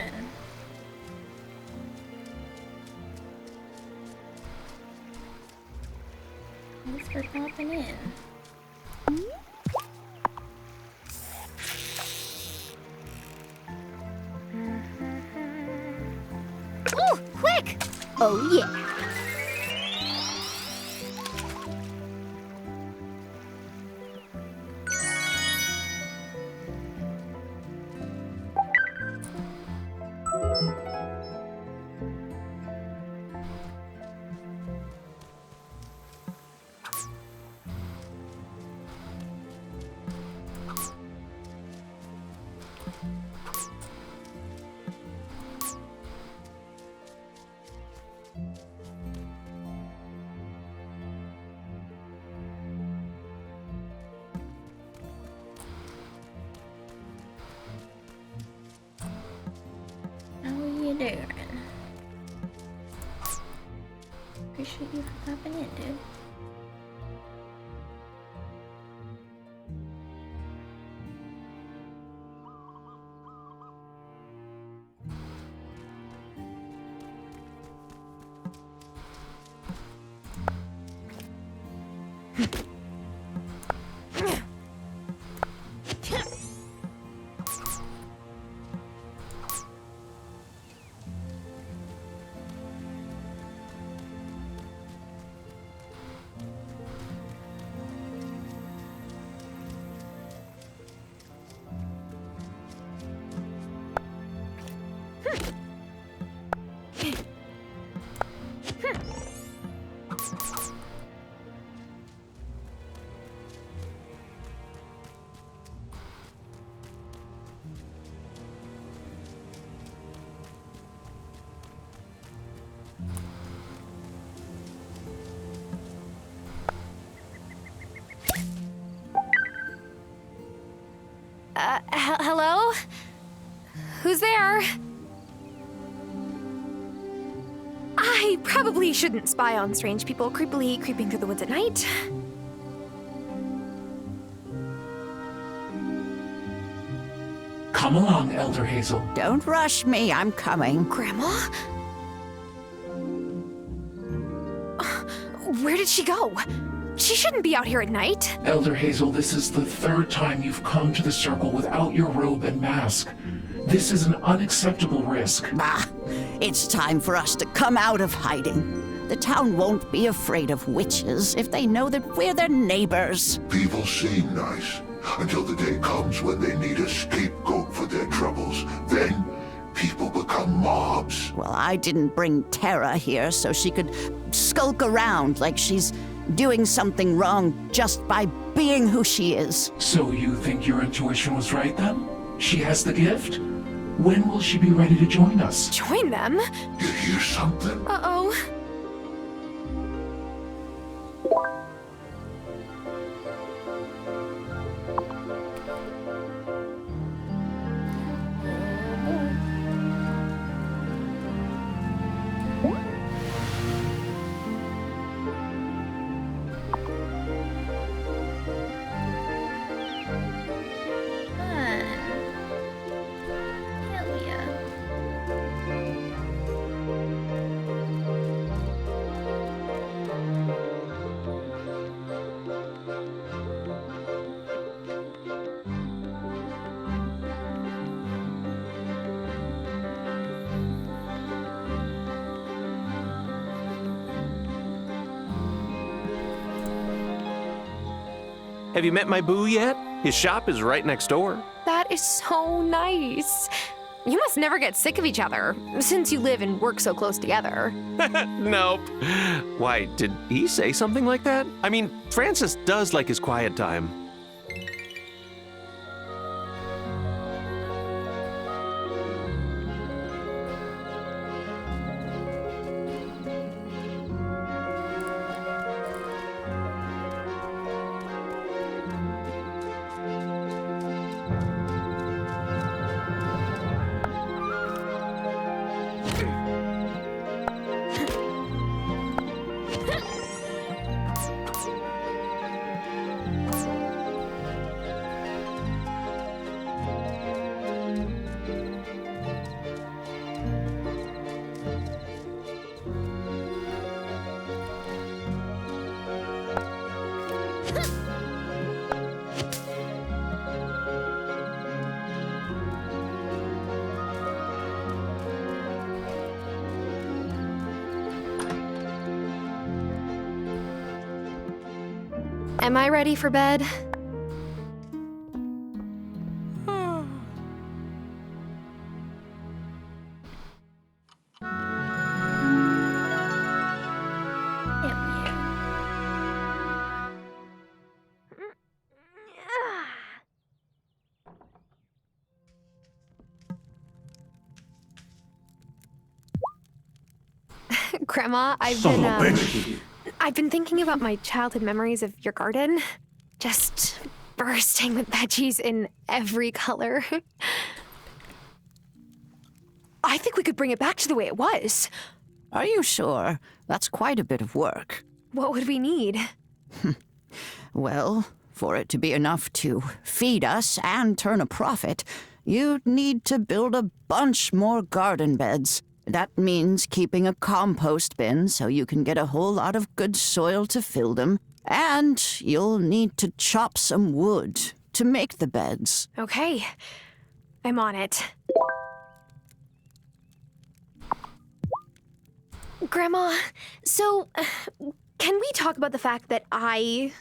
Thanks for popping in. Ooh, quick! Oh, yeah. How are you doing? Appreciate you for popping in, dude. Hello? Who's there? I probably shouldn't spy on strange people creepily creeping through the woods at night. Come along, Elder Hazel. Don't rush me, I'm coming. Grandma? Where did she go? She shouldn't be out here at night. Elder Hazel, this is the third time you've come to the circle without your robe and mask. This is an unacceptable risk. Bah! It's time for us to come out of hiding. The town won't be afraid of witches if they know that we're their neighbors. People seem nice until the day comes when they need a scapegoat for their troubles. Then people become mobs. Well, I didn't bring Tara here so she could skulk around like she's doing something wrong just by being who she is. So you think your intuition was right then? She has the gift? When will she be ready to join us? Join them? You hear something? Uh-oh. Have you met my boo yet? His shop is right next door. That is so nice. You must never get sick of each other, since you live and work so close together. Nope. Why, did he say something like that? I mean, Francis does like his quiet time. Am I ready for bed? Grandma, I've been thinking about my childhood memories of your garden. Just bursting with veggies in every color. I think we could bring it back to the way it was. Are you sure? That's quite a bit of work. What would we need? Well, for it to be enough to feed us and turn a profit, you'd need to build a bunch more garden beds. That means keeping a compost bin so you can get a whole lot of good soil to fill them, and you'll need to chop some wood to make the beds. Okay, I'm on it. Grandma, so can we talk about the fact that I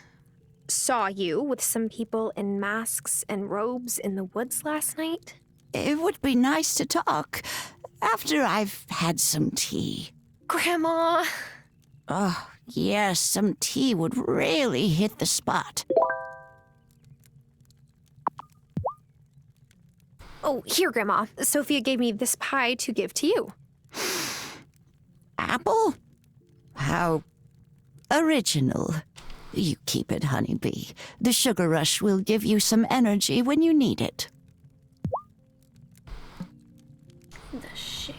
saw you with some people in masks and robes in the woods last night? It would be nice to talk after I've had some tea. Grandma! Oh, yes, some tea would really hit the spot. Oh, here, Grandma. Sophia gave me this pie to give to you. Apple? How original. You keep it, honeybee. The sugar rush will give you some energy when you need it. The shade.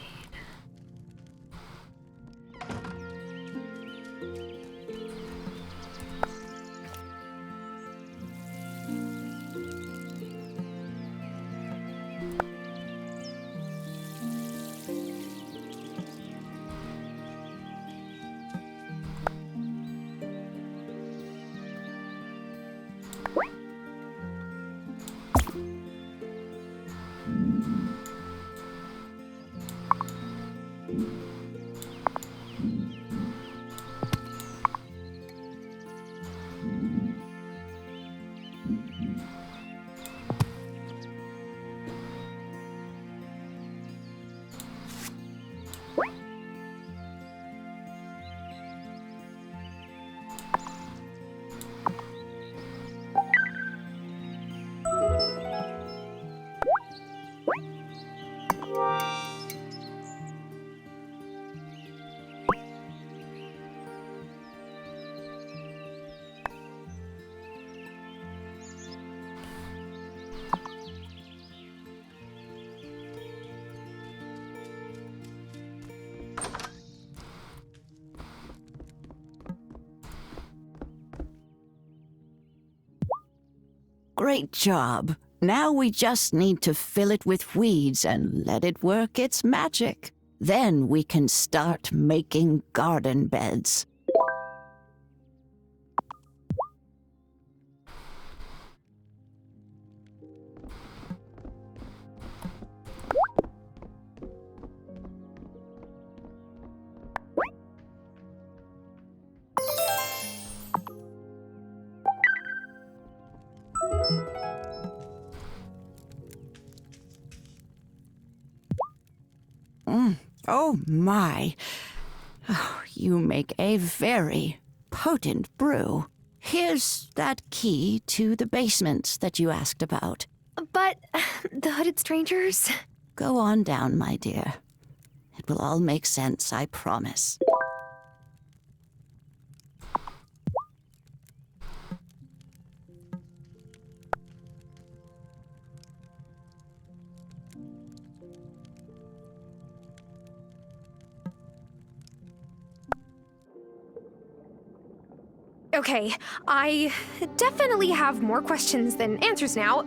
Great job. Now we just need to fill it with weeds and let it work its magic. Then we can start making garden beds. Oh my. Oh, you make a very potent brew. Here's that key to the basement that you asked about. But the hooded strangers? Go on down, my dear. It will all make sense, I promise. Okay, I definitely have more questions than answers now.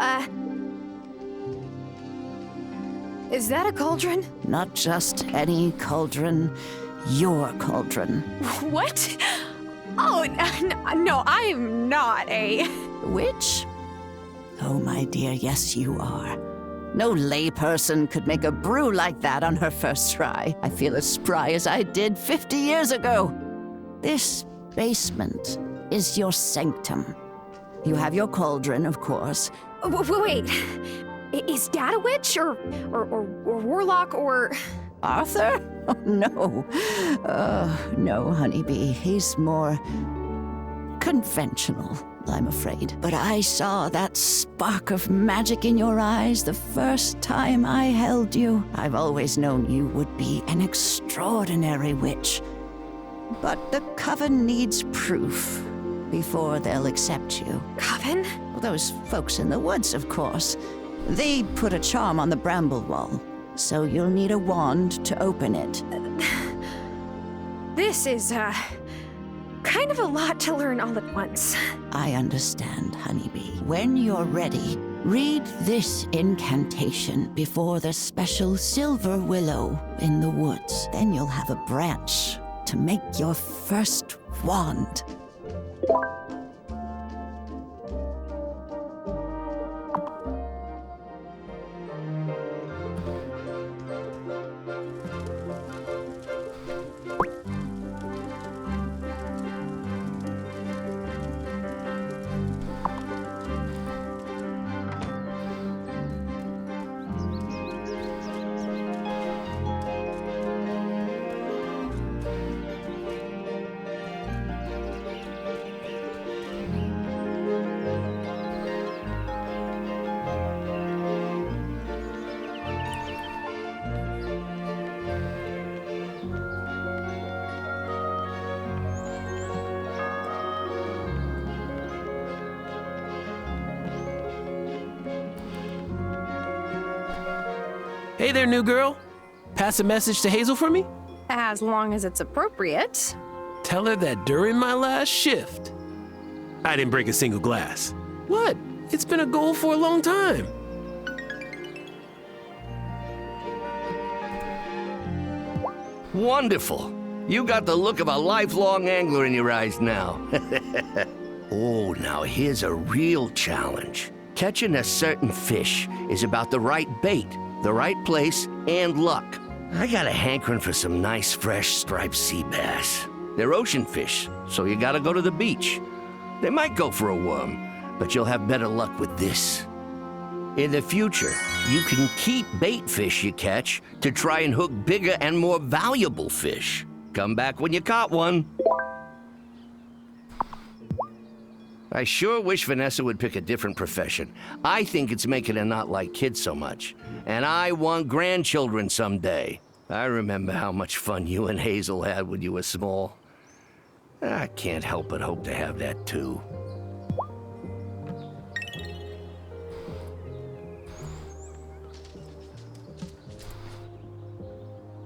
Is that a cauldron? Not just any cauldron, your cauldron. What? Oh, no, I'm not a... Witch? Oh, my dear, yes, you are. No layperson could make a brew like that on her first try. I feel as spry as I did 50 years ago. This basement is your sanctum. You have your cauldron, of course. Wait. Is Dad a witch or warlock or... Arthur? Oh, no. No, honeybee. He's more conventional, I'm afraid. But I saw that spark of magic in your eyes the first time I held you. I've always known you would be an extraordinary witch. But the Coven needs proof before they'll accept you. Coven? Well, those folks in the woods, of course. They put a charm on the bramble wall, so you'll need a wand to open it. This is, kind of a lot to learn all at once. I understand, honeybee. When you're ready, read this incantation before the special silver willow in the woods. Then you'll have a branch to make your first wand. Hey there, new girl. Pass a message to Hazel for me? As long as it's appropriate. Tell her that during my last shift, I didn't break a single glass. What? It's been a goal for a long time. Wonderful. You got the look of a lifelong angler in your eyes now. Oh, now here's a real challenge. Catching a certain fish is about the right bait, the right place, and luck. I got a hankering for some nice, fresh, striped sea bass. They're ocean fish, so you gotta go to the beach. They might go for a worm, but you'll have better luck with this. In the future, you can keep bait fish you catch to try and hook bigger and more valuable fish. Come back when you caught one. I sure wish Vanessa would pick a different profession. I think it's making her not like kids so much. And I want grandchildren someday. I remember how much fun you and Hazel had when you were small. I can't help but hope to have that too.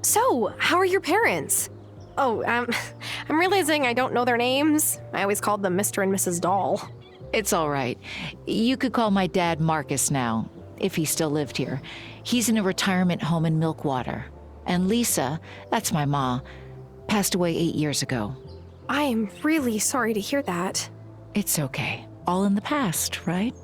So, how are your parents? Oh, I'm realizing I don't know their names. I always called them Mr. and Mrs. Doll. It's all right. You could call my dad Marcus now, if he still lived here. He's in a retirement home in Milkwater. And Lisa, that's my ma, passed away 8 years ago. I am really sorry to hear that. It's okay. All in the past, right?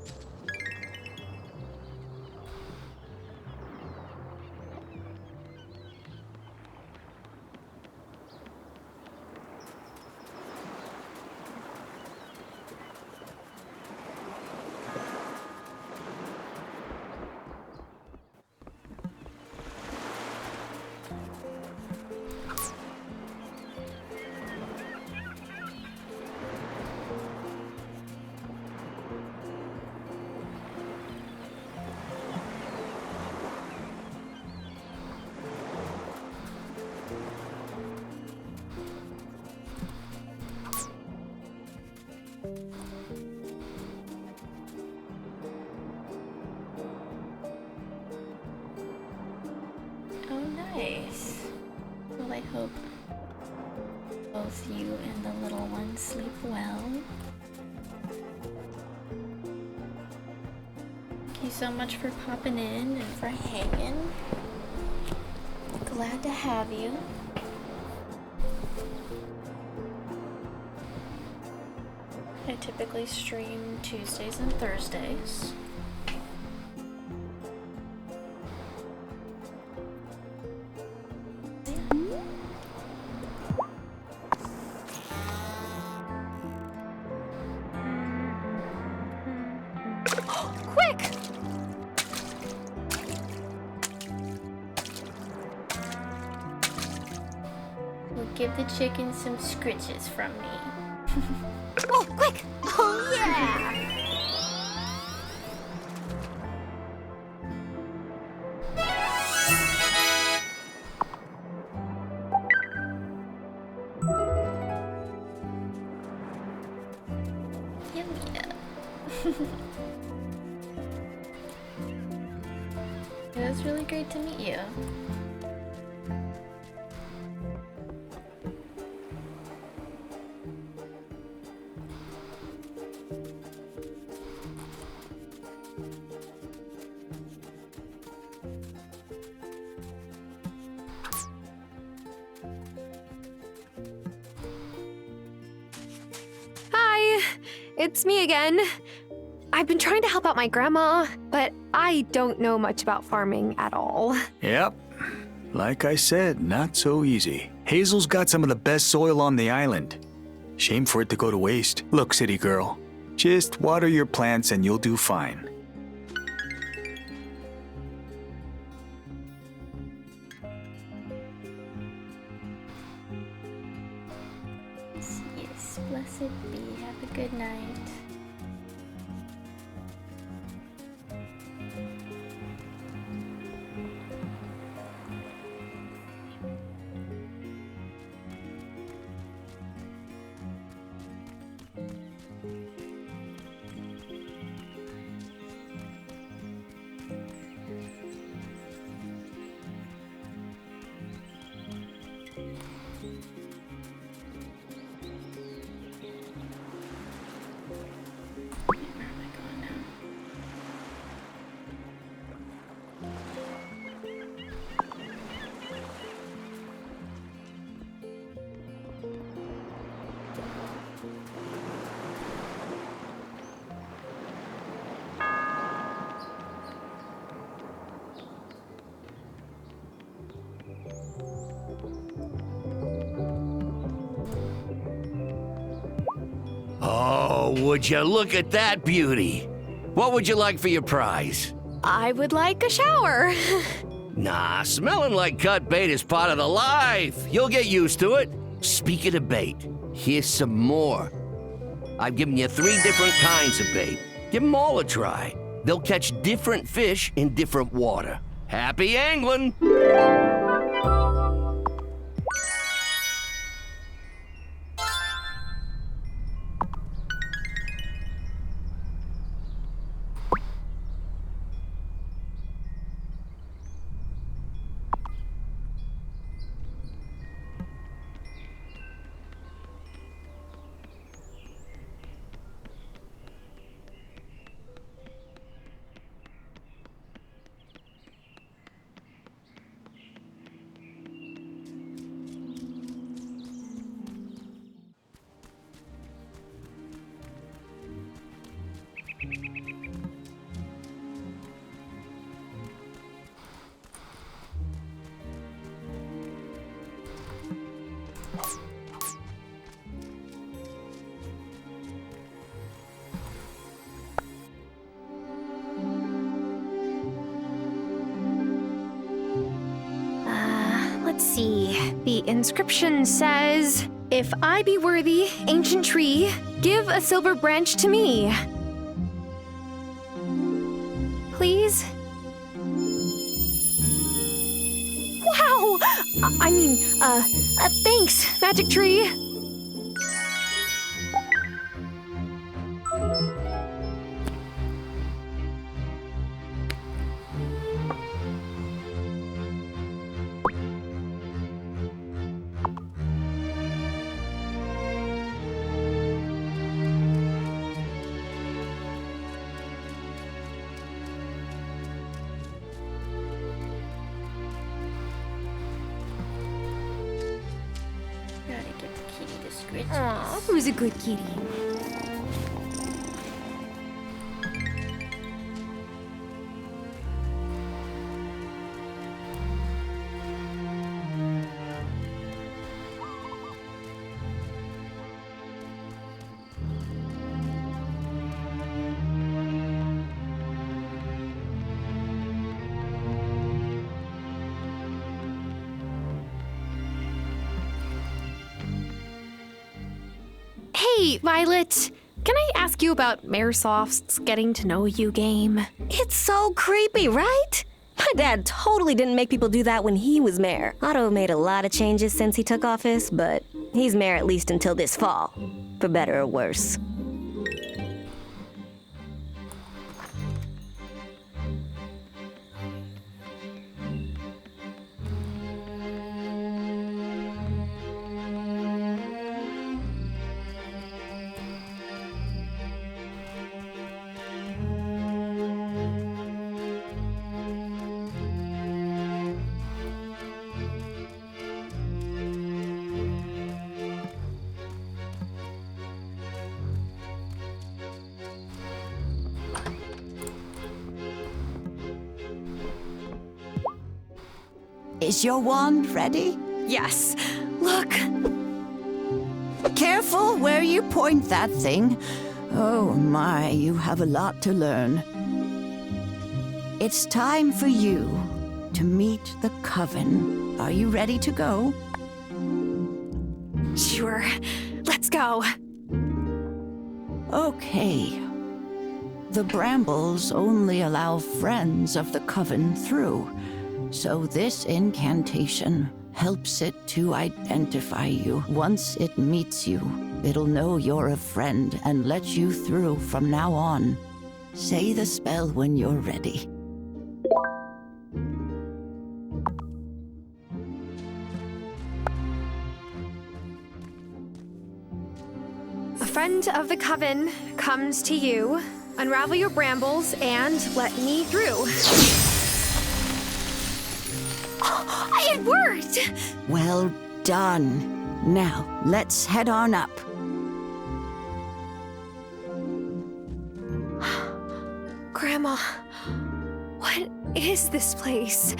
Oh, nice. Well, I hope both you and the little one sleep well. Thank you so much for popping in and for hanging. Glad to have you. I typically stream Tuesdays and Thursdays. Give the chicken some scritches from me. Oh, quick! Oh, yeah! Yum yum. It was really great to meet you. Hi, it's me again. I've been trying to help out my grandma, but I don't know much about farming at all. Yep. Like I said, not so easy. Hazel's got some of the best soil on the island. Shame for it to go to waste. Look, city girl, just water your plants and you'll do fine. Yes, blessed be. Have a good night. Oh, would you look at that beauty? What would you like for your prize? I would like a shower. Nah, smelling like cut bait is part of the life. You'll get used to it. Speaking of bait, here's some more. I've given you 3 different kinds of bait. Give them all a try. They'll catch different fish in different water. Happy angling! Let's see. The inscription says, "If I be worthy, ancient tree, give a silver branch to me." Please? Wow! Thanks, magic tree. Aw, who's a good kitty? Hey, Violet. Can I ask you about Mayorsoft's getting to know you game? It's so creepy, right? My dad totally didn't make people do that when he was mayor. Otto made a lot of changes since he took office, but he's mayor at least until this fall. For better or worse. Is your wand ready? Yes. Look. Careful where you point that thing. Oh my, you have a lot to learn. It's time for you to meet the Coven. Are you ready to go? Sure. Let's go. Okay. The brambles only allow friends of the Coven through. So this incantation helps it to identify you. Once it meets you, it'll know you're a friend and let you through from now on. Say the spell when you're ready. A friend of the Coven comes to you. Unravel your brambles and let me through. It worked! Well done. Now, let's head on up. Grandma, what is this place?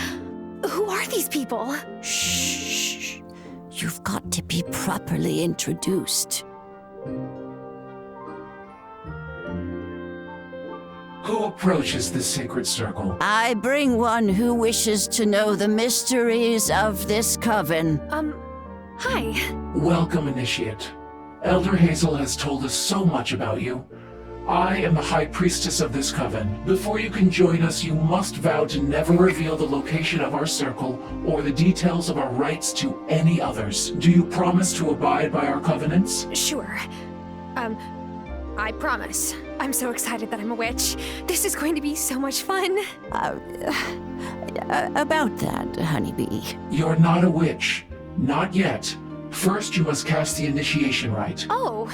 Who are these people? Shh. You've got to be properly introduced. Who approaches this sacred circle? I bring one who wishes to know the mysteries of this coven. Hi. Welcome, Initiate. Elder Hazel has told us so much about you. I am the High Priestess of this coven. Before you can join us, you must vow to never reveal the location of our circle or the details of our rites to any others. Do you promise to abide by our covenants? Sure. I promise. I'm so excited that I'm a witch. This is going to be so much fun. About that, honeybee. You're not a witch. Not yet. First, you must cast the initiation rite. Oh.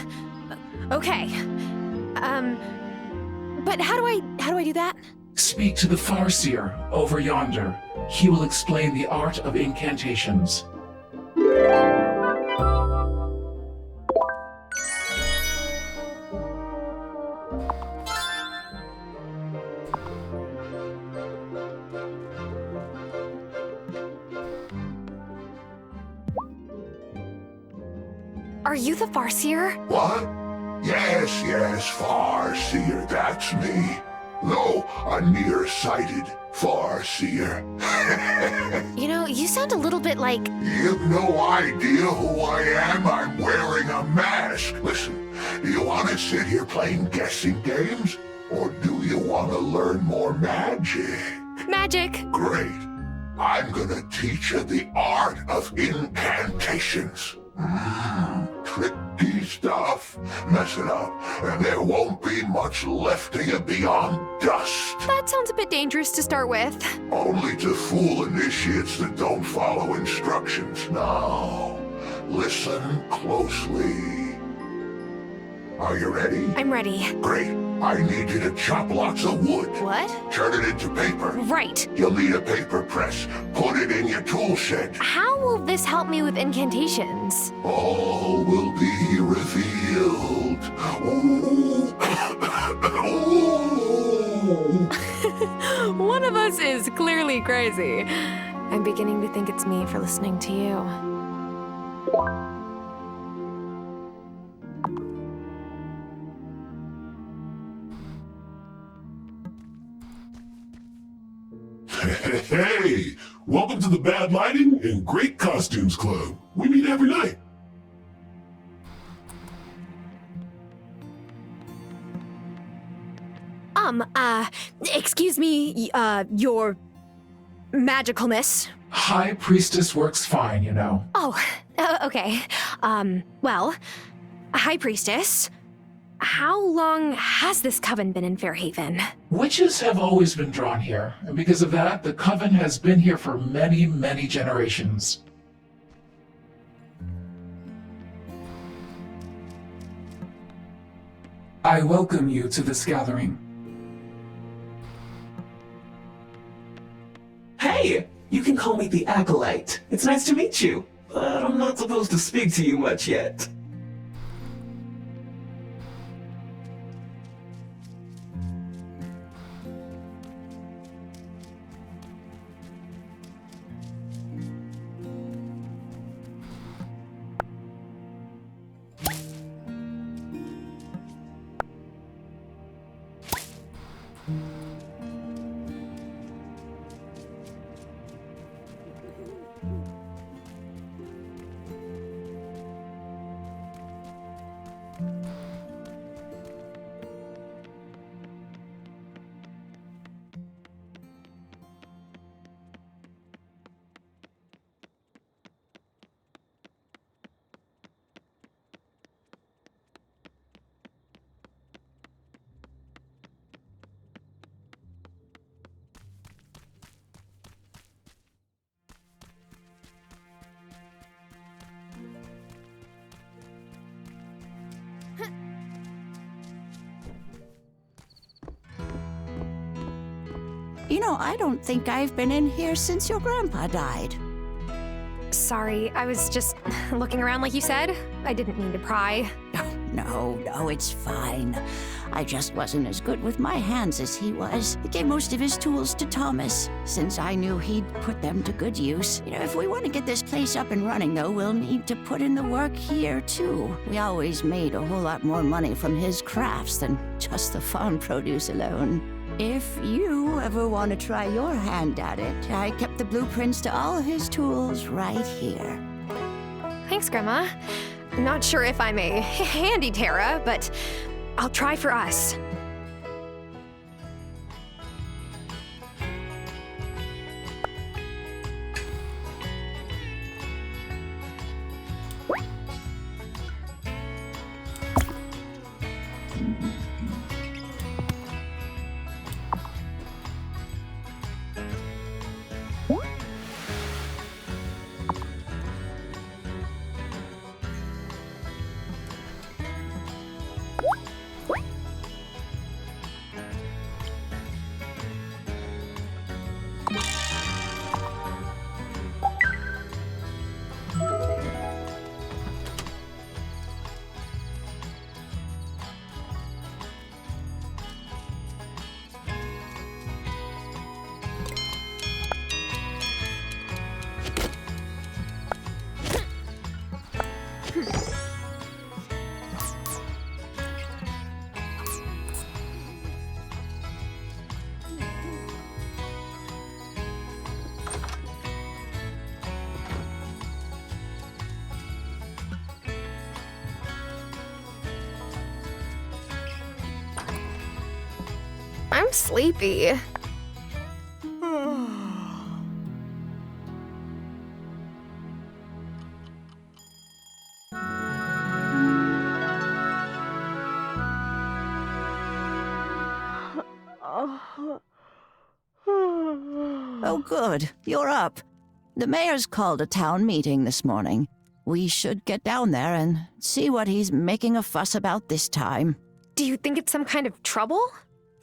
Okay. But how do I do that? Speak to the Farseer over yonder. He will explain the art of incantations. Are you the Farseer? What? Yes, Farseer, that's me. Though a nearsighted Farseer. You know, you sound a little bit like... You've no idea who I am. I'm wearing a mask. Listen, do you want to sit here playing guessing games? Or do you want to learn more magic? Magic. Great. I'm gonna teach you the art of incantations. Tricky stuff. Mess it up, and there won't be much left of you beyond dust. That sounds a bit dangerous to start with. Only to fool initiates that don't follow instructions. Now, listen closely. Are you ready? I'm ready. Great. I need you to chop lots of wood. What? Turn it into paper. Right. You'll need a paper press. Put it in your tool shed. How will this help me with incantations? All will be revealed. Ooh. One of us is clearly crazy. I'm beginning to think it's me for listening to you. Hey, welcome to the Bad Lighting and Great Costumes Club. We meet every night. Excuse me, your magicalness. High Priestess works fine, you know. Oh, okay. Well, High Priestess, how long has this coven been in Fairhaven? Witches have always been drawn here, and because of that, the coven has been here for many, many generations. I welcome you to this gathering. Hey! You can call me the Acolyte. It's nice to meet you, but I'm not supposed to speak to you much yet. You know, I don't think I've been in here since your grandpa died. Sorry, I was just looking around like you said. I didn't mean to pry. No, it's fine. I just wasn't as good with my hands as he was. He gave most of his tools to Thomas, since I knew he'd put them to good use. You know, if we want to get this place up and running, though, we'll need to put in the work here, too. We always made a whole lot more money from his crafts than just the farm produce alone. If you ever want to try your hand at it, I kept the blueprints to all his tools right here. Thanks, Grandma. I'm not sure if I'm a handy Terra, but I'll try for us. I'm sleepy. Oh, good. You're up. The mayor's called a town meeting this morning. We should get down there and see what he's making a fuss about this time. Do you think it's some kind of trouble?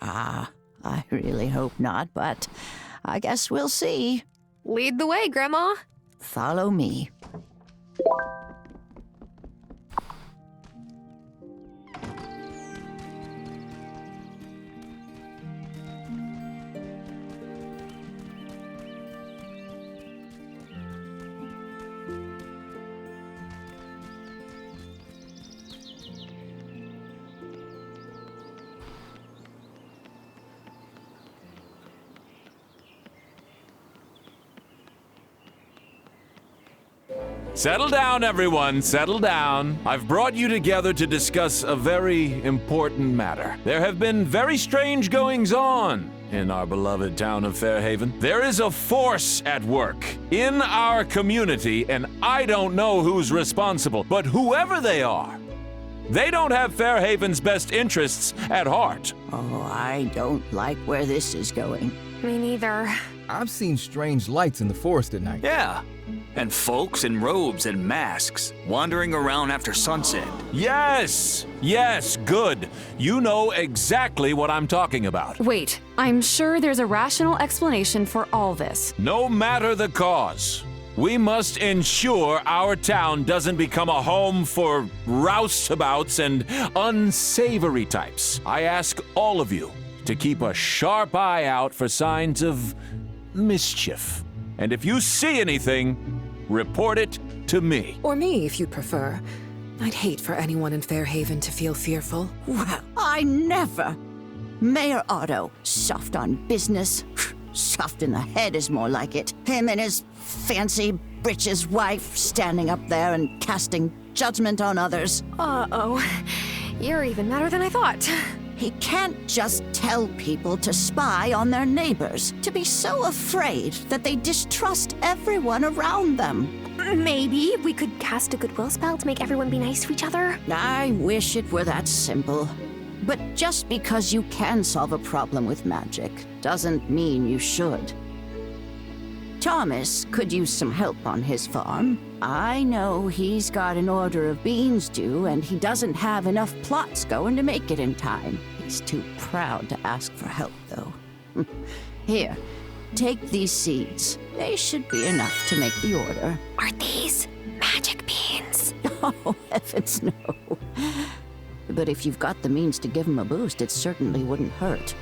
I really hope not, but I guess we'll see. Lead the way, Grandma. Follow me. Settle down, everyone. Settle down. I've brought you together to discuss a very important matter. There have been very strange goings-on in our beloved town of Fairhaven. There is a force at work in our community, and I don't know who's responsible, but whoever they are, they don't have Fairhaven's best interests at heart. Oh, I don't like where this is going. Me neither. I've seen strange lights in the forest at night. Yeah, and folks in robes and masks wandering around after sunset. Yes, good. You know exactly what I'm talking about. Wait, I'm sure there's a rational explanation for all this. No matter the cause, we must ensure our town doesn't become a home for roustabouts and unsavory types. I ask all of you to keep a sharp eye out for signs of mischief. And if you see anything, report it to me. Or me, if you'd prefer. I'd hate for anyone in Fairhaven to feel fearful. Well, I never. Mayor Otto, soft on business. Soft in the head is more like it. Him and his fancy britches wife standing up there and casting judgment on others. Uh-oh. You're even madder than I thought. He can't just tell people to spy on their neighbors, to be so afraid that they distrust everyone around them. Maybe we could cast a goodwill spell to make everyone be nice to each other. I wish it were that simple. But just because you can solve a problem with magic doesn't mean you should. Thomas could use some help on his farm. I know he's got an order of beans due, and he doesn't have enough plots going to make it in time. He's too proud to ask for help, though. Here, take these seeds. They should be enough to make the order. Are these magic beans? Oh, heavens no. But if you've got the means to give him a boost, it certainly wouldn't hurt.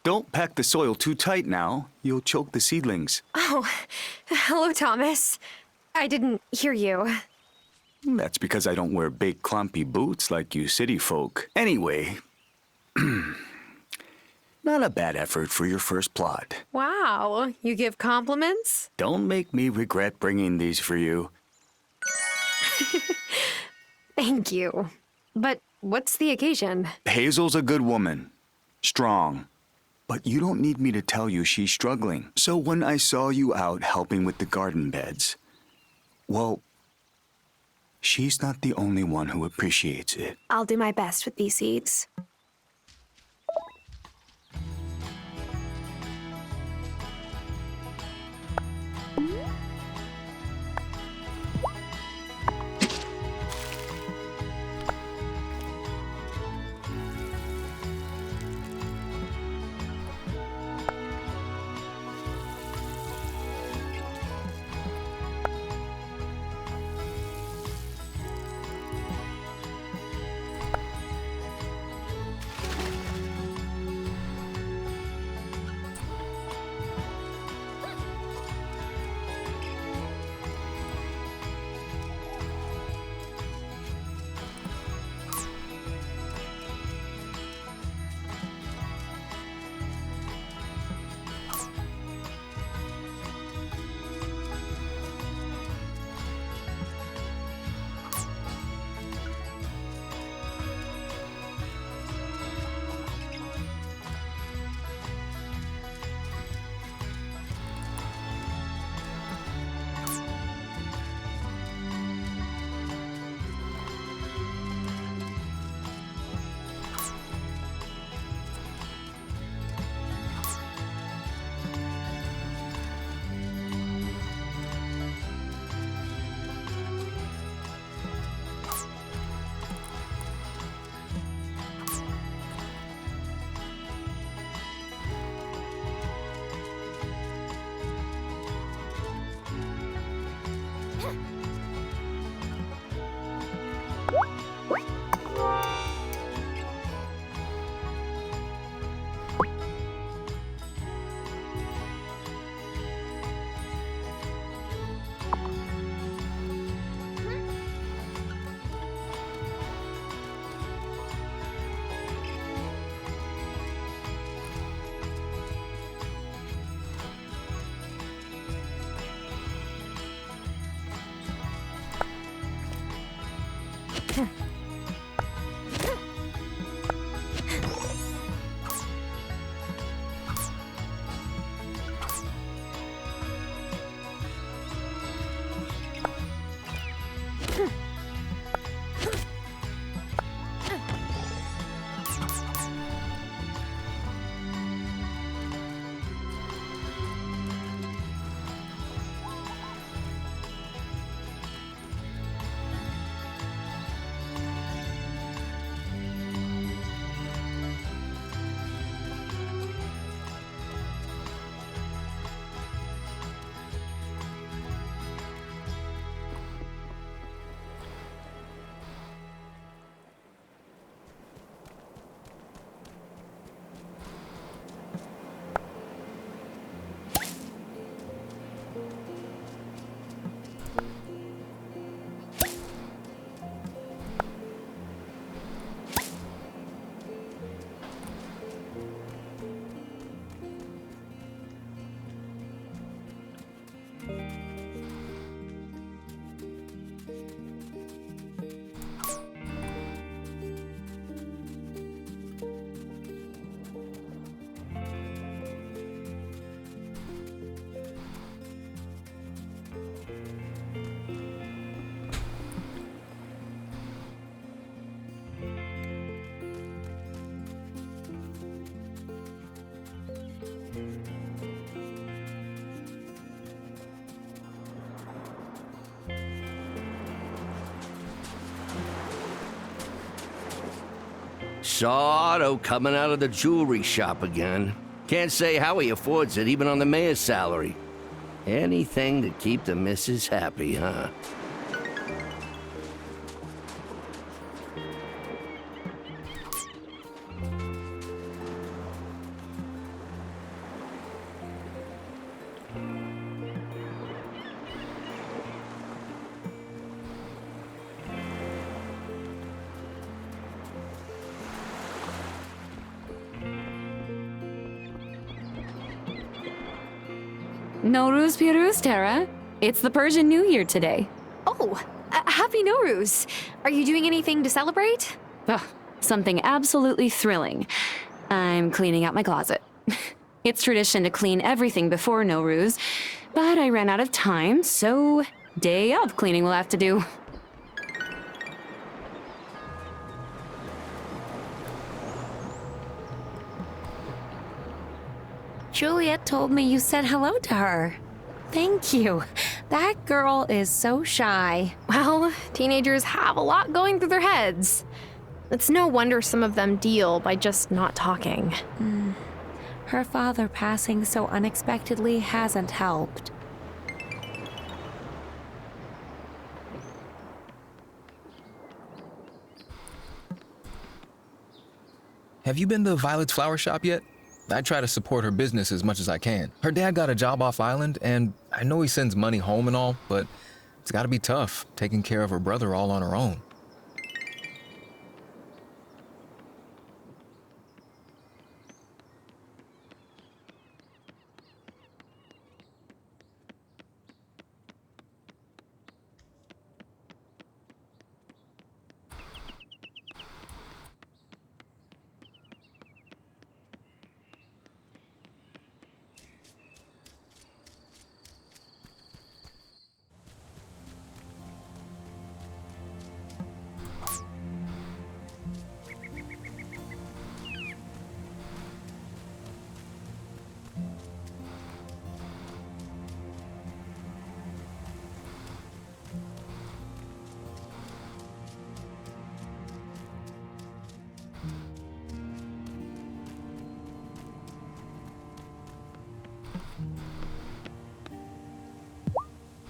Don't pack the soil too tight now. You'll choke the seedlings. Oh, hello, Thomas. I didn't hear you. That's because I don't wear big, clumpy boots like you city folk. Anyway, not a bad effort for your first plot. Wow, you give compliments? Don't make me regret bringing these for you. Thank you. But what's the occasion? Hazel's a good woman. Strong. But you don't need me to tell you she's struggling. So when I saw you out helping with the garden beds, well, she's not the only one who appreciates it. I'll do my best with these seeds. Saw Otto coming out of the jewelry shop again. Can't say how he affords it, even on the mayor's salary. Anything to keep the missus happy, huh? Nowruz Piruz, Tara. It's the Persian New Year today. Oh, happy Nowruz. Are you doing anything to celebrate? Ugh, something absolutely thrilling. I'm cleaning out my closet. It's tradition to clean everything before Nowruz, but I ran out of time, so day of cleaning will have to do. Juliet told me you said hello to her. Thank you. That girl is so shy. Well, teenagers have a lot going through their heads. It's no wonder some of them deal by just not talking. Her father passing so unexpectedly hasn't helped. Have you been to Violet's flower shop yet? I try to support her business as much as I can. Her dad got a job off island, and I know he sends money home and all, but it's gotta be tough taking care of her brother all on her own.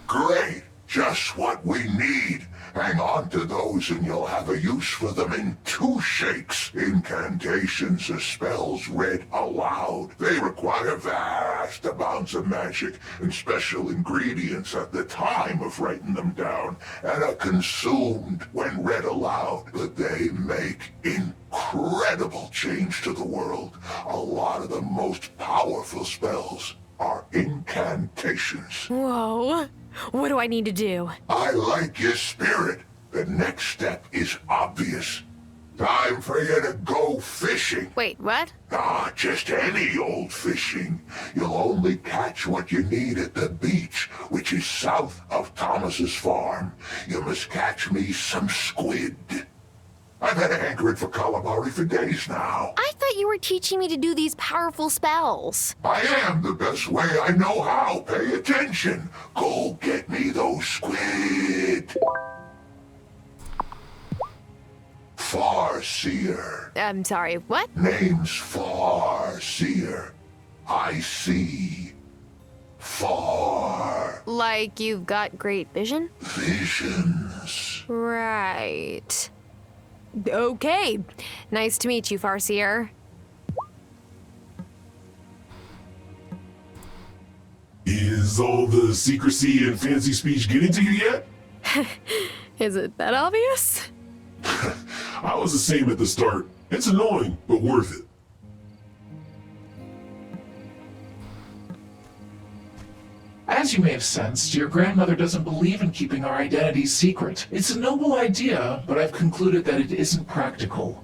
Great! Just what we need. Hang on to those and you'll have a use for them in 2 shakes. Incantations or spells read aloud. They require vast amounts of magic and special ingredients at the time of writing them down, and are consumed when read aloud. But they make incredible change to the world. A lot of the most powerful spells are incantations. Whoa. What do I need to do? I like your spirit. The next step is obvious. Time for you to go fishing. Wait, what? Ah, just any old fishing. You'll only catch what you need at the beach, which is south of Thomas's farm. You must catch me some squid. I've had it anchored for calamari for days now. I thought you were teaching me to do these powerful spells. I am the best way I know how. Pay attention. Go get me those squid. Farseer. I'm sorry, what? Name's Farseer. I see. Far. Like you've got great vision? Visions. Right. Okay. Nice to meet you, Farseer. Is all the secrecy and fancy speech getting to you yet? Is it that obvious? I was the same at the start. It's annoying, but worth it. As you may have sensed, your grandmother doesn't believe in keeping our identities secret. It's a noble idea, but I've concluded that it isn't practical.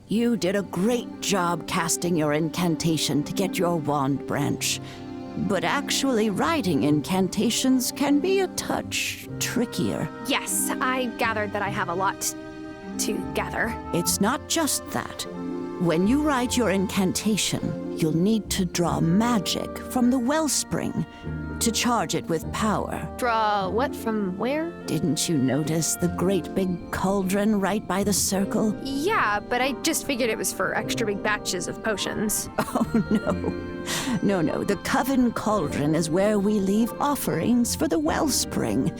You did a great job casting your incantation to get your wand branch. But actually writing incantations can be a touch trickier. Yes, I gathered that I have a lot to gather. It's not just that. When you write your incantation, you'll need to draw magic from the wellspring to charge it with power. Draw what from where? Didn't you notice the great big cauldron right by the circle? Yeah, but I just figured it was for extra big batches of potions. Oh, no. No. The Coven Cauldron is where we leave offerings for the wellspring,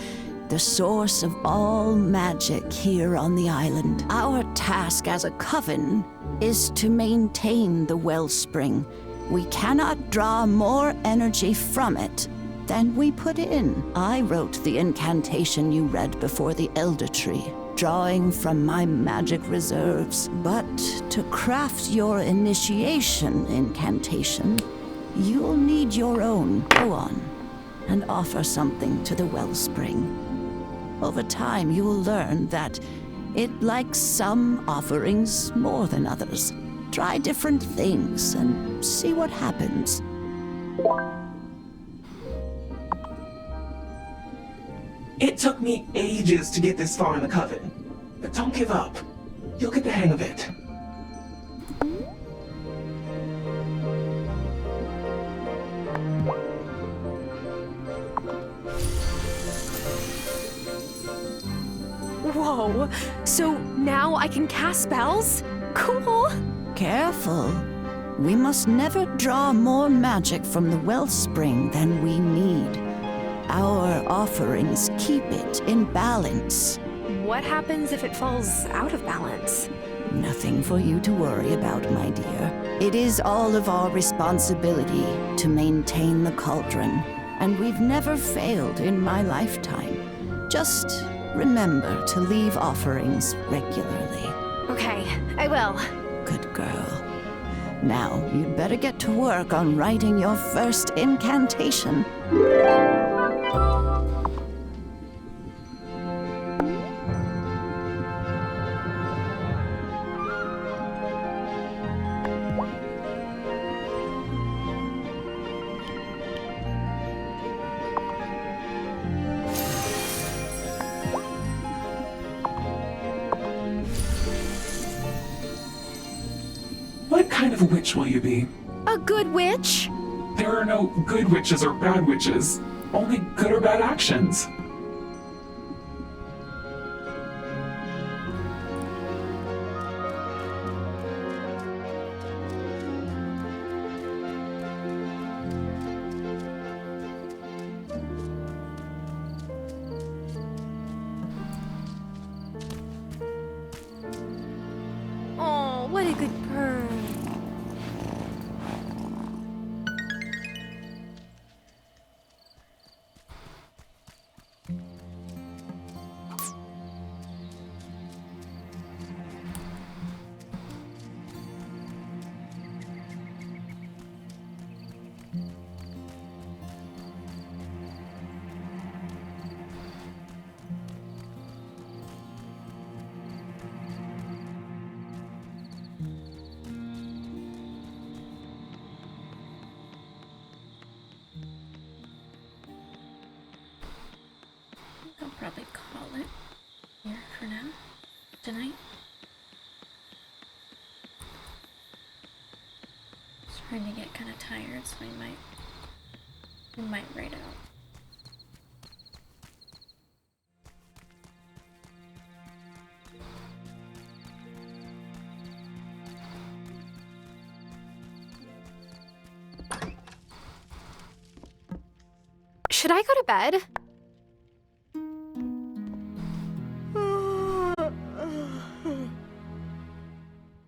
the source of all magic here on the island. Our task as a coven is to maintain the wellspring. We cannot draw more energy from it than we put in. I wrote the incantation you read before the Elder Tree, drawing from my magic reserves. But to craft your initiation incantation, you'll need your own. Go on and offer something to the wellspring. Over time, you will learn that it likes some offerings more than others. Try different things and see what happens. It took me ages to get this far in the Coven. But don't give up. You'll get the hang of it. Whoa, so now I can cast spells? Cool. Careful. We must never draw more magic from the wellspring than we need. Our offerings keep it in balance. What happens if it falls out of balance? Nothing for you to worry about, my dear. It is all of our responsibility to maintain the cauldron, and we've never failed in my lifetime. Just remember to leave offerings regularly. Okay, I will. Good girl. Now, you'd better get to work on writing your first incantation. What kind of a witch will you be? A good witch? There are no good witches or bad witches, only good or bad actions. Oh, what a good bird. tonight. Starting to get kind of tired, so we might write out. Should I go to bed?